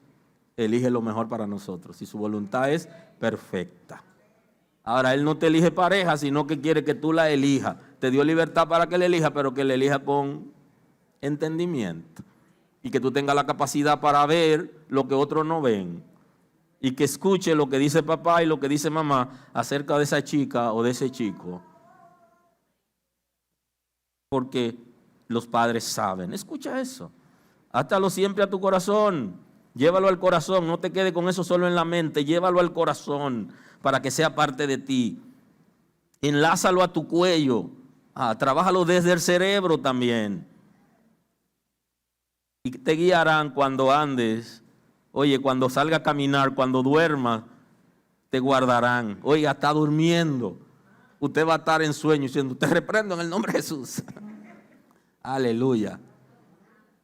elige lo mejor para nosotros y su voluntad es perfecta. Ahora, Él no te elige pareja, sino que quiere que tú la elijas. Te dio libertad para que la elija, pero que la elija con entendimiento. Y que tú tengas la capacidad para ver lo que otros no ven. Y que escuche lo que dice papá y lo que dice mamá acerca de esa chica o de ese chico. Porque los padres saben. Escucha eso. Átalo siempre a tu corazón. Llévalo al corazón. No te quede con eso solo en la mente. Llévalo al corazón para que sea parte de ti. Enlázalo a tu cuello. Trabájalo desde el cerebro también. Y te guiarán cuando andes. Oye, cuando salga a caminar, cuando duermas, te guardarán. Oiga, está durmiendo. Usted va a estar en sueño diciendo, te reprendo en el nombre de Jesús. Aleluya.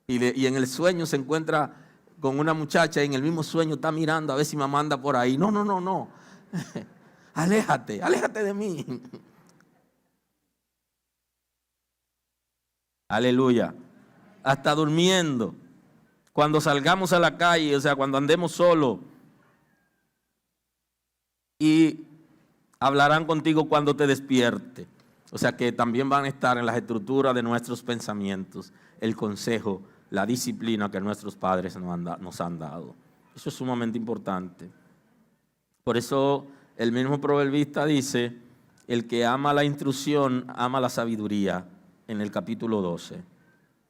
Y en el sueño se encuentra con una muchacha y en el mismo sueño está mirando a ver si mamá anda por ahí. No. Aléjate de mí. Aleluya. Hasta durmiendo. Cuando salgamos a la calle, o sea, cuando andemos solos. Y hablarán contigo cuando te despierte. O sea que también van a estar en las estructuras de nuestros pensamientos el consejo, la disciplina que nuestros padres nos han dado. Eso es sumamente importante. Por eso el mismo proverbista dice, el que ama la instrucción, ama la sabiduría, en el capítulo 12. O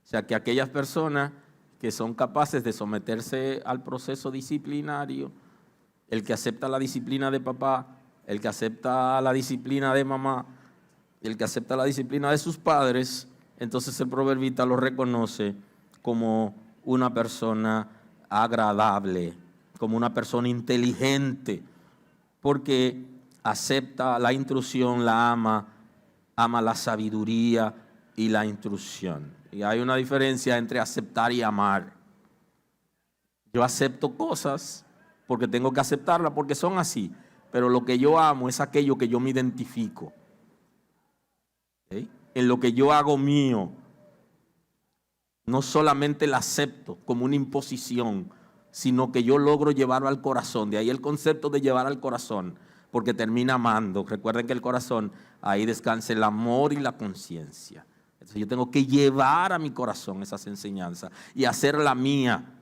sea que aquellas personas que son capaces de someterse al proceso disciplinario, el que acepta la disciplina de papá, el que acepta la disciplina de mamá, el que acepta la disciplina de sus padres, entonces el proverbista lo reconoce como una persona agradable, como una persona inteligente, porque acepta la instrucción, la ama la sabiduría y la instrucción. Y hay una diferencia entre aceptar y amar. Yo acepto cosas porque tengo que aceptarlas porque son así, pero lo que yo amo es aquello que yo me identifico. ¿Okay? En lo que yo hago mío, no solamente la acepto como una imposición, sino que yo logro llevarlo al corazón. De ahí el concepto de llevar al corazón, porque termina amando. Recuerden que el corazón, ahí descansa el amor y la conciencia. Entonces yo tengo que llevar a mi corazón esas enseñanzas y hacerla mía.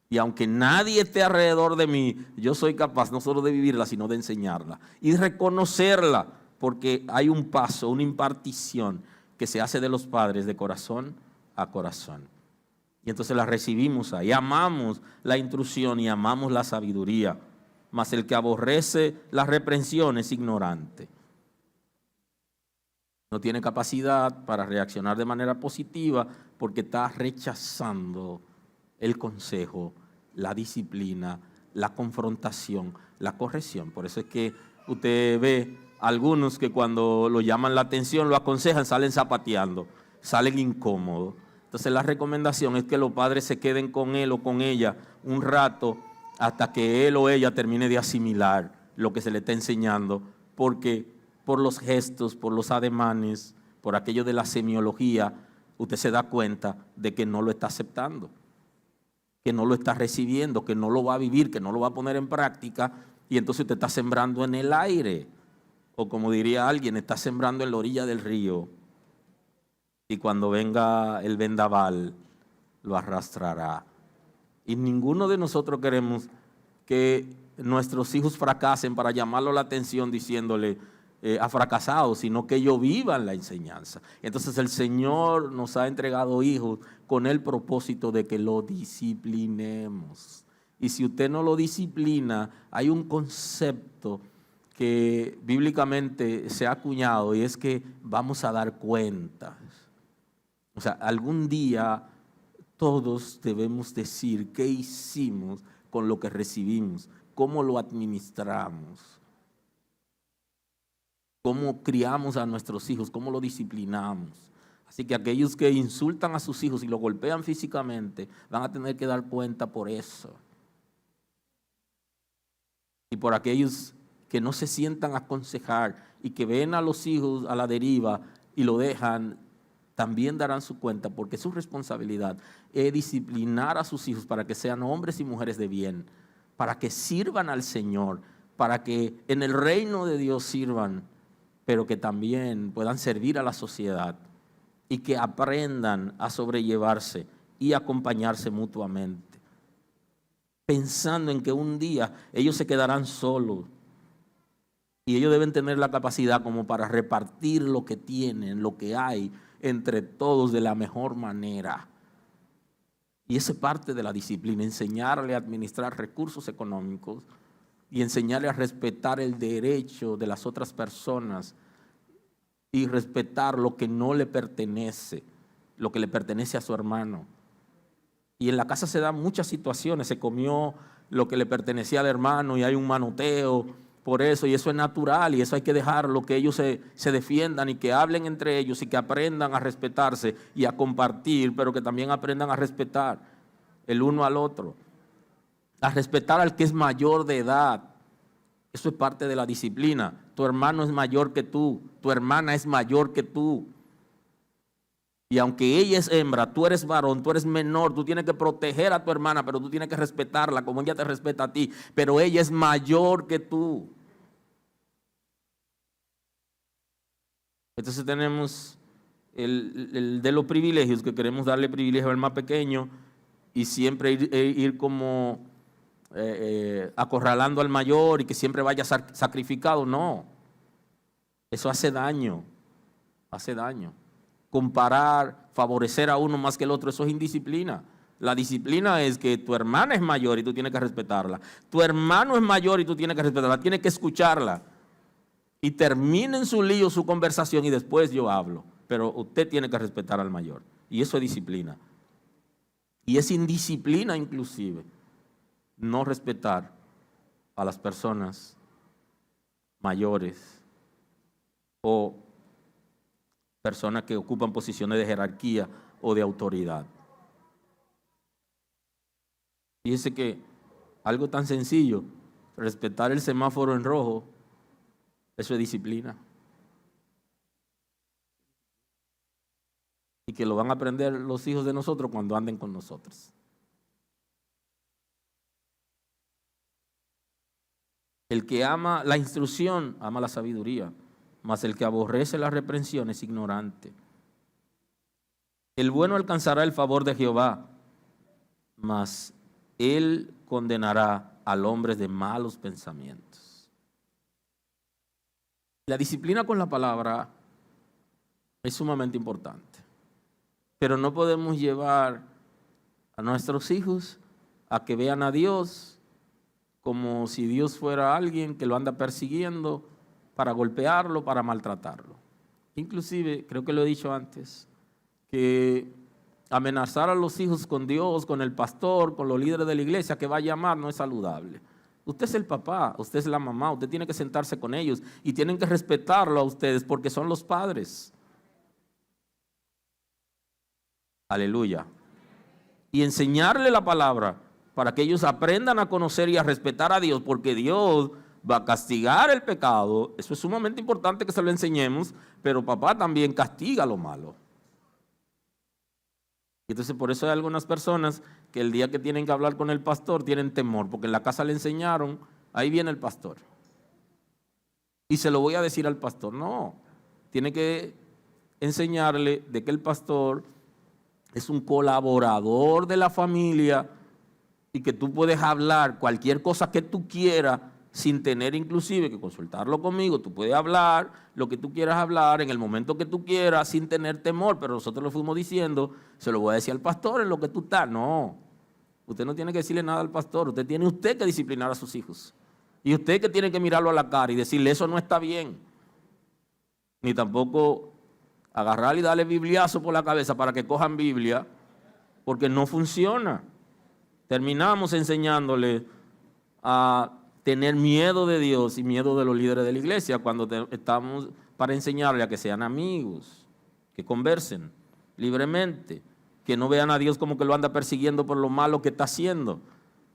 Y aunque nadie esté alrededor de mí, yo soy capaz no solo de vivirla, sino de enseñarla y reconocerla, porque hay un paso, una impartición que se hace de los padres de corazón a corazón. Y entonces la recibimos ahí, amamos la instrucción y amamos la sabiduría, mas el que aborrece la reprensión es ignorante. No tiene capacidad para reaccionar de manera positiva porque está rechazando el consejo, la disciplina, la confrontación, la corrección. Por eso es que usted ve algunos que cuando lo llaman la atención, lo aconsejan, salen zapateando, salen incómodos. Entonces la recomendación es que los padres se queden con él o con ella un rato hasta que él o ella termine de asimilar lo que se le está enseñando, porque por los gestos, por los ademanes, por aquello de la semiología, usted se da cuenta de que no lo está aceptando, que no lo está recibiendo, que no lo va a vivir, que no lo va a poner en práctica, y entonces usted está sembrando en el aire, o como diría alguien, está sembrando en la orilla del río, y cuando venga el vendaval, lo arrastrará. Y ninguno de nosotros queremos que nuestros hijos fracasen para llamarlo la atención diciéndole ha fracasado, sino que ellos vivan la enseñanza. Entonces el Señor nos ha entregado hijos con el propósito de que lo disciplinemos. Y si usted no lo disciplina, hay un concepto que bíblicamente se ha acuñado y es que vamos a dar cuentas. O sea, algún día todos debemos decir qué hicimos con lo que recibimos, cómo lo administramos, cómo criamos a nuestros hijos, cómo lo disciplinamos. Así que aquellos que insultan a sus hijos y lo golpean físicamente van a tener que dar cuenta por eso. Y por aquellos que no se sientan a aconsejar y que ven a los hijos a la deriva y lo dejan, también darán su cuenta, porque su responsabilidad es disciplinar a sus hijos para que sean hombres y mujeres de bien, para que sirvan al Señor, para que en el reino de Dios sirvan, pero que también puedan servir a la sociedad y que aprendan a sobrellevarse y acompañarse mutuamente, pensando en que un día ellos se quedarán solos y ellos deben tener la capacidad como para repartir lo que tienen, lo que hay, entre todos de la mejor manera. Y esa es parte de la disciplina, enseñarle a administrar recursos económicos y enseñarle a respetar el derecho de las otras personas y respetar lo que no le pertenece, lo que le pertenece a su hermano. Y en la casa se dan muchas situaciones, se comió lo que le pertenecía al hermano y hay un manoteo por eso, y eso es natural, y eso hay que dejarlo, que ellos se defiendan y que hablen entre ellos y que aprendan a respetarse y a compartir, pero que también aprendan a respetar el uno al otro, a respetar al que es mayor de edad. Eso es parte de la disciplina. Tu hermano es mayor que tú, tu hermana es mayor que tú. Y aunque ella es hembra, tú eres varón, tú eres menor, tú tienes que proteger a tu hermana, pero tú tienes que respetarla como ella te respeta a ti. Pero ella es mayor que tú. Entonces tenemos el de los privilegios, que queremos darle privilegio al más pequeño y siempre ir como acorralando al mayor y que siempre vaya sacrificado. No, eso hace daño, hace daño. Comparar, favorecer a uno más que el otro, eso es indisciplina. La disciplina es que tu hermana es mayor y tú tienes que respetarla. Tu hermano es mayor y tú tienes que respetarla, tienes que escucharla. Y terminen su lío, su conversación y después yo hablo. Pero usted tiene que respetar al mayor. Y eso es disciplina. Y es indisciplina inclusive no respetar a las personas mayores o personas que ocupan posiciones de jerarquía o de autoridad. Fíjese que algo tan sencillo, respetar el semáforo en rojo, eso es disciplina. Y que lo van a aprender los hijos de nosotros cuando anden con nosotros. El que ama la instrucción, ama la sabiduría, mas el que aborrece la reprensión es ignorante. El bueno alcanzará el favor de Jehová, mas él condenará al hombre de malos pensamientos. La disciplina con la palabra es sumamente importante, pero no podemos llevar a nuestros hijos a que vean a Dios como si Dios fuera alguien que lo anda persiguiendo para golpearlo, para maltratarlo. Inclusive, creo que lo he dicho antes, que amenazar a los hijos con Dios, con el pastor, con los líderes de la iglesia que va a llamar no es saludable. Usted es el papá, usted es la mamá, usted tiene que sentarse con ellos y tienen que respetarlo a ustedes porque son los padres. Aleluya. Y enseñarle la palabra para que ellos aprendan a conocer y a respetar a Dios, porque Dios va a castigar el pecado. Eso es sumamente importante que se lo enseñemos, pero papá también castiga lo malo. Entonces por eso hay algunas personas que el día que tienen que hablar con el pastor tienen temor, porque en la casa le enseñaron, ahí viene el pastor. Y se lo voy a decir al pastor. No, tiene que enseñarle de que el pastor es un colaborador de la familia y que tú puedes hablar cualquier cosa que tú quieras sin tener inclusive que consultarlo conmigo. Tú puedes hablar lo que tú quieras hablar en el momento que tú quieras sin tener temor, pero nosotros lo fuimos diciendo, se lo voy a decir al pastor en lo que tú estás. No, usted no tiene que decirle nada al pastor, usted tiene que disciplinar a sus hijos. Y usted que tiene que mirarlo a la cara y decirle eso no está bien. Ni tampoco agarrarle y darle bibliazo por la cabeza para que cojan Biblia, porque no funciona. Terminamos enseñándole a tener miedo de Dios y miedo de los líderes de la iglesia cuando estamos para enseñarle a que sean amigos, que conversen libremente, que no vean a Dios como que lo anda persiguiendo por lo malo que está haciendo,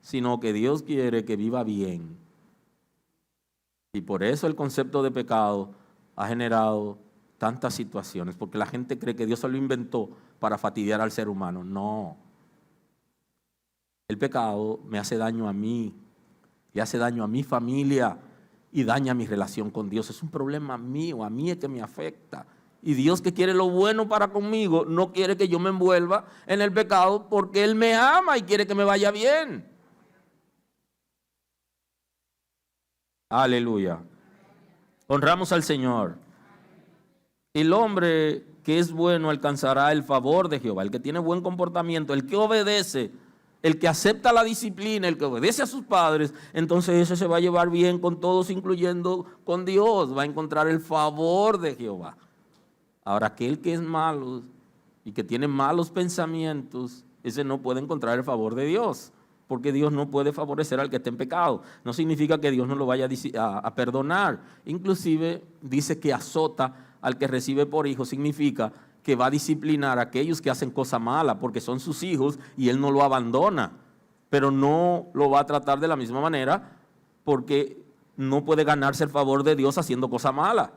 sino que Dios quiere que viva bien. Y por eso el concepto de pecado ha generado tantas situaciones, porque la gente cree que Dios se lo inventó para fastidiar al ser humano. No. El pecado me hace daño a mí, le hace daño a mi familia y daña mi relación con Dios. Es un problema mío, a mí es que me afecta. Y Dios, que quiere lo bueno para conmigo, no quiere que yo me envuelva en el pecado porque Él me ama y quiere que me vaya bien. Aleluya. Honramos al Señor. El hombre que es bueno alcanzará el favor de Jehová. El que tiene buen comportamiento, el que obedece, el que acepta la disciplina, el que obedece a sus padres, entonces ese se va a llevar bien con todos, incluyendo con Dios. Va a encontrar el favor de Jehová. Ahora, aquel que es malo y que tiene malos pensamientos, ese no puede encontrar el favor de Dios, porque Dios no puede favorecer al que esté en pecado. No significa que Dios no lo vaya a perdonar. Inclusive dice que azota al que recibe por hijo, significa que va a disciplinar a aquellos que hacen cosas malas, porque son sus hijos y Él no lo abandona, pero no lo va a tratar de la misma manera, porque no puede ganarse el favor de Dios haciendo cosas malas.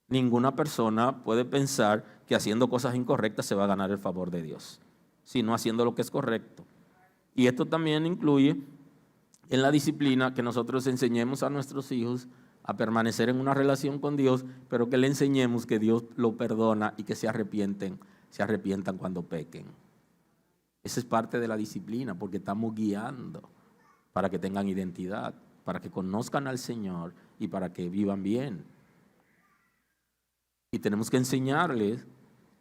Ninguna persona puede pensar que haciendo cosas incorrectas se va a ganar el favor de Dios, sino haciendo lo que es correcto. Y esto también incluye en la disciplina que nosotros enseñemos a nuestros hijos a permanecer en una relación con Dios, pero que le enseñemos que Dios lo perdona y que se arrepientan cuando pequen. Esa es parte de la disciplina, porque estamos guiando para que tengan identidad, para que conozcan al Señor y para que vivan bien. Y tenemos que enseñarles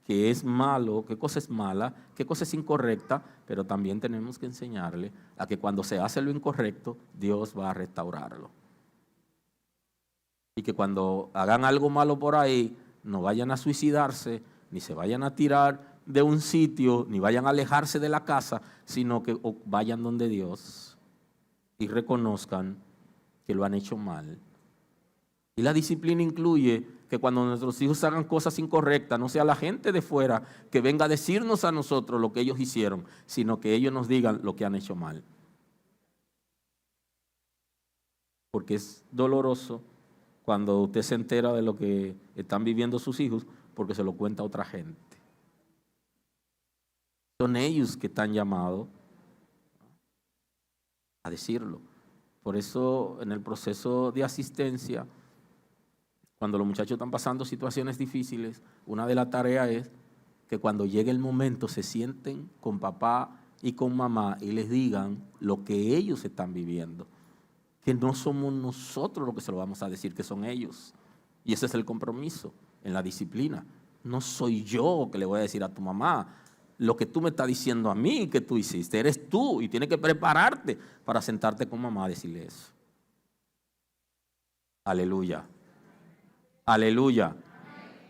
qué es malo, qué cosa es mala, qué cosa es incorrecta, pero también tenemos que enseñarles a que cuando se hace lo incorrecto, Dios va a restaurarlo. Y que cuando hagan algo malo por ahí, no vayan a suicidarse, ni se vayan a tirar de un sitio, ni vayan a alejarse de la casa, sino que vayan donde Dios y reconozcan que lo han hecho mal. Y la disciplina incluye que Que cuando nuestros hijos hagan cosas incorrectas, no sea la gente de fuera que venga a decirnos a nosotros lo que ellos hicieron, sino que ellos nos digan lo que han hecho mal. Porque es doloroso cuando usted se entera de lo que están viviendo sus hijos porque se lo cuenta a otra gente. Son ellos que están llamados a decirlo. Por eso en el proceso de asistencia, cuando los muchachos están pasando situaciones difíciles, una de las tareas es que cuando llegue el momento se sienten con papá y con mamá y les digan lo que ellos están viviendo. Que no somos nosotros los que se lo vamos a decir, que son ellos. Y ese es el compromiso en la disciplina. No soy yo que le voy a decir a tu mamá lo que tú me estás diciendo a mí que tú hiciste. Eres tú y tienes que prepararte para sentarte con mamá a decirle eso. Aleluya. Aleluya.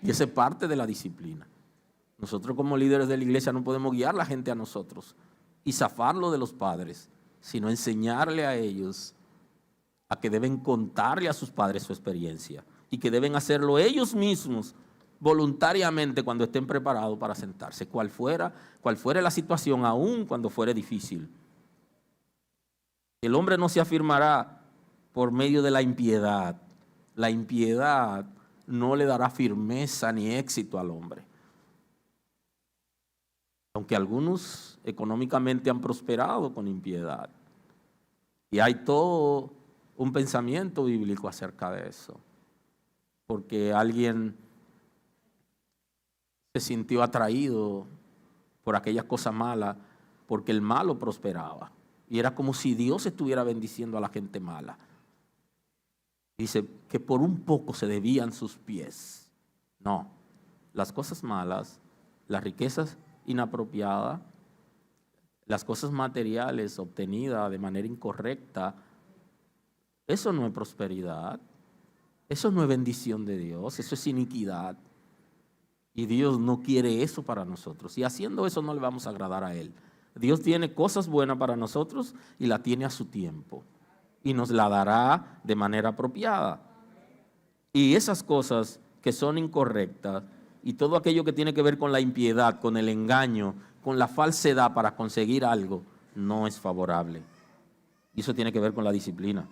Y esa es parte de la disciplina. Nosotros como líderes de la iglesia no podemos guiar a la gente a nosotros y zafarlo de los padres, sino enseñarle a ellos a que deben contarle a sus padres su experiencia y que deben hacerlo ellos mismos voluntariamente cuando estén preparados para sentarse, cual fuera la situación, aun cuando fuere difícil. El hombre no se afirmará por medio de la impiedad. La impiedad no le dará firmeza ni éxito al hombre. Aunque algunos económicamente han prosperado con impiedad. Y hay todo un pensamiento bíblico acerca de eso. Porque alguien se sintió atraído por aquellas cosas malas, porque el malo prosperaba. Y era como si Dios estuviera bendiciendo a la gente mala. Dice que por un poco se debían sus pies. No, las cosas malas, las riquezas inapropiadas, las cosas materiales obtenidas de manera incorrecta, eso no es prosperidad, eso no es bendición de Dios, eso es iniquidad. Y Dios no quiere eso para nosotros. Y haciendo eso no le vamos a agradar a Él. Dios tiene cosas buenas para nosotros y la tiene a su tiempo. Y nos la dará de manera apropiada. Y esas cosas que son incorrectas y todo aquello que tiene que ver con la impiedad, con el engaño, con la falsedad para conseguir algo, no es favorable. Y eso tiene que ver con la disciplina.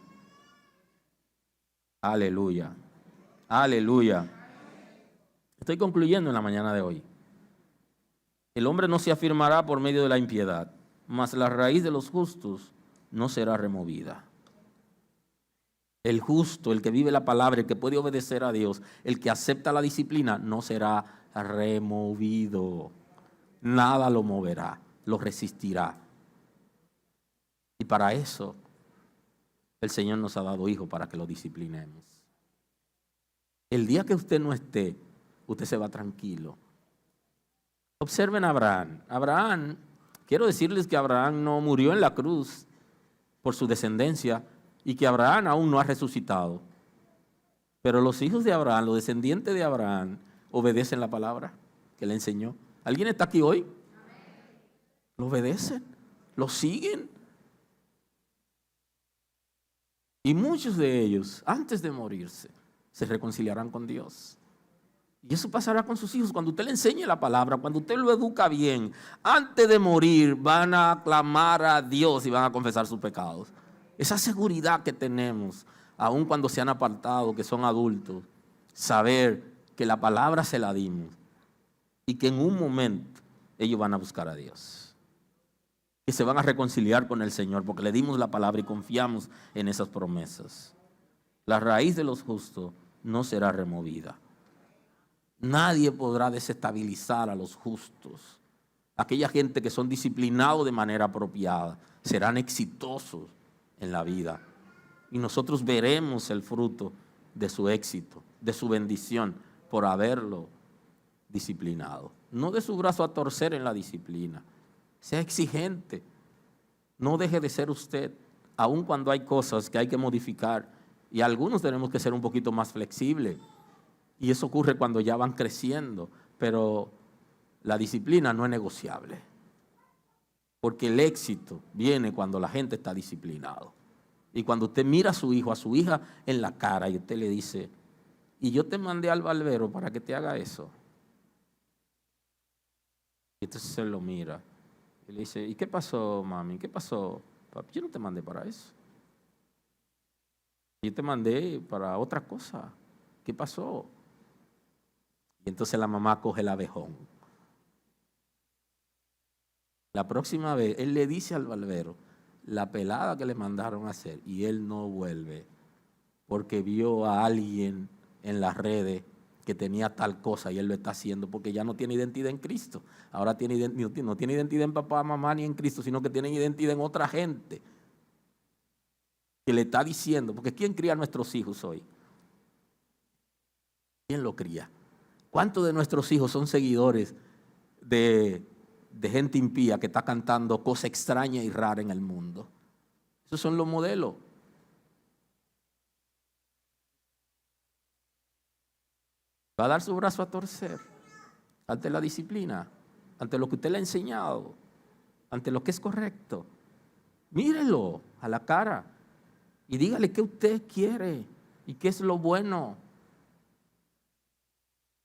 Aleluya. Aleluya. Estoy concluyendo en la mañana de hoy. El hombre no se afirmará por medio de la impiedad, mas la raíz de los justos no será removida. El justo, el que vive la palabra, el que puede obedecer a Dios, el que acepta la disciplina, no será removido. Nada lo moverá, lo resistirá. Y para eso el Señor nos ha dado hijos para que lo disciplinemos. El día que usted no esté, usted se va tranquilo. Observen a Abraham. Abraham, quiero decirles que Abraham no murió en la cruz por su descendencia y que Abraham aún no ha resucitado. Pero los hijos de Abraham, los descendientes de Abraham, obedecen la palabra que le enseñó. ¿Alguien está aquí hoy? ¿Lo obedecen? ¿Lo siguen? Y muchos de ellos, antes de morirse, se reconciliarán con Dios. Y eso pasará con sus hijos. Cuando usted le enseñe la palabra, cuando usted lo educa bien, antes de morir van a clamar a Dios y van a confesar sus pecados. Esa seguridad que tenemos, aun cuando se han apartado, que son adultos, saber que la palabra se la dimos y que en un momento ellos van a buscar a Dios. Y se van a reconciliar con el Señor porque le dimos la palabra y confiamos en esas promesas. La raíz de los justos no será removida. Nadie podrá desestabilizar a los justos. Aquella gente que son disciplinados de manera apropiada serán exitosos en la vida. Y nosotros veremos el fruto de su éxito, de su bendición por haberlo disciplinado. No dé su brazo a torcer en la disciplina. Sea exigente. No deje de ser usted, aun cuando hay cosas que hay que modificar. Y algunos tenemos que ser un poquito más flexibles. Y eso ocurre cuando ya van creciendo. Pero la disciplina no es negociable. Porque el éxito viene cuando la gente está disciplinado. Y cuando usted mira a su hijo, a su hija en la cara y usted le dice, y yo te mandé al barbero para que te haga eso. Y entonces se lo mira y le dice, ¿y qué pasó, mami? ¿Qué pasó, papi? Yo no te mandé para eso. Yo te mandé para otra cosa. ¿Qué pasó? Y entonces la mamá coge el abejón. La próxima vez, él le dice al barbero la pelada que le mandaron a hacer y él no vuelve porque vio a alguien en las redes que tenía tal cosa y él lo está haciendo porque ya no tiene identidad en Cristo. Ahora no tiene identidad en papá, mamá ni en Cristo, sino que tiene identidad en otra gente que le está diciendo, porque ¿quién cría a nuestros hijos hoy? ¿Quién lo cría? ¿Cuántos de nuestros hijos son seguidores de gente impía que está cantando cosas extrañas y raras en el mundo? Esos son los modelos. Va a dar su brazo a torcer ante la disciplina, ante lo que usted le ha enseñado, ante lo que es correcto. Mírelo a la cara y dígale qué usted quiere y qué es lo bueno.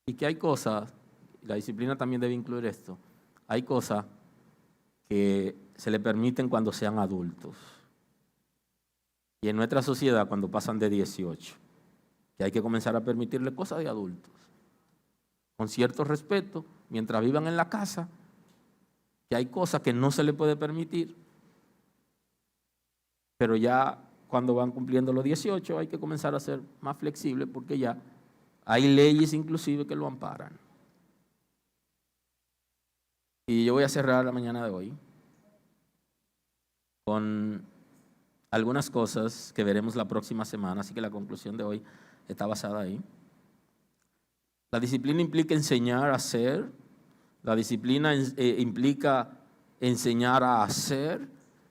Y que hay cosas, la disciplina también debe incluir esto, hay cosas que se le permiten cuando sean adultos. Y en nuestra sociedad cuando pasan de 18, que hay que comenzar a permitirle cosas de adultos, con cierto respeto, mientras vivan en la casa, que hay cosas que no se le puede permitir, pero ya cuando van cumpliendo los 18 hay que comenzar a ser más flexible porque ya hay leyes inclusive que lo amparan. Y yo voy a cerrar la mañana de hoy con algunas cosas que veremos la próxima semana, así que la conclusión de hoy está basada ahí. La disciplina implica enseñar a hacer, la disciplina implica enseñar a hacer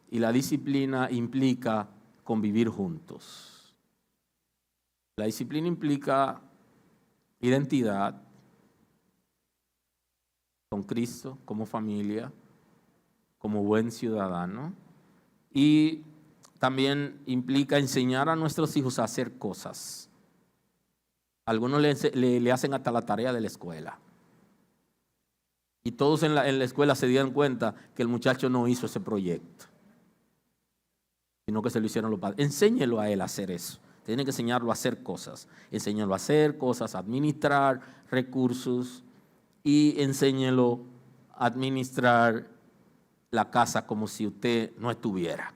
y la disciplina implica convivir juntos. La disciplina implica identidad con Cristo, como familia, como buen ciudadano, y también implica enseñar a nuestros hijos a hacer cosas. Algunos le hacen hasta la tarea de la escuela. Y todos en la escuela se dieron cuenta que el muchacho no hizo ese proyecto, sino que se lo hicieron los padres. Enséñelo a él a hacer eso. Tienen que enseñarlo a hacer cosas. Enséñelo a hacer cosas, a administrar recursos y enséñelo a administrar la casa como si usted no estuviera.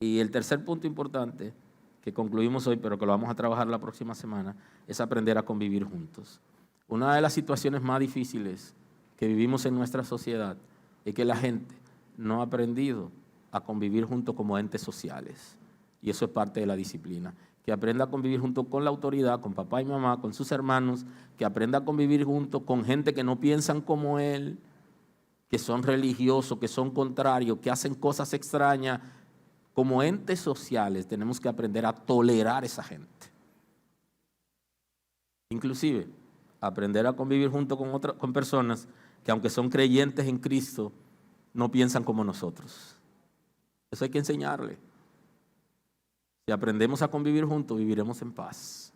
Y el tercer punto importante que concluimos hoy, pero que lo vamos a trabajar la próxima semana, es aprender a convivir juntos. Una de las situaciones más difíciles que vivimos en nuestra sociedad es que la gente no ha aprendido a convivir juntos como entes sociales. Y eso es parte de la disciplina. Que aprenda a convivir junto con la autoridad, con papá y mamá, con sus hermanos, que aprenda a convivir junto con gente que no piensan como él, que son religiosos, que son contrarios, que hacen cosas extrañas. Como entes sociales tenemos que aprender a tolerar a esa gente. Inclusive, aprender a convivir junto con personas que aunque son creyentes en Cristo, no piensan como nosotros. Eso hay que enseñarle. Si aprendemos a convivir juntos, viviremos en paz.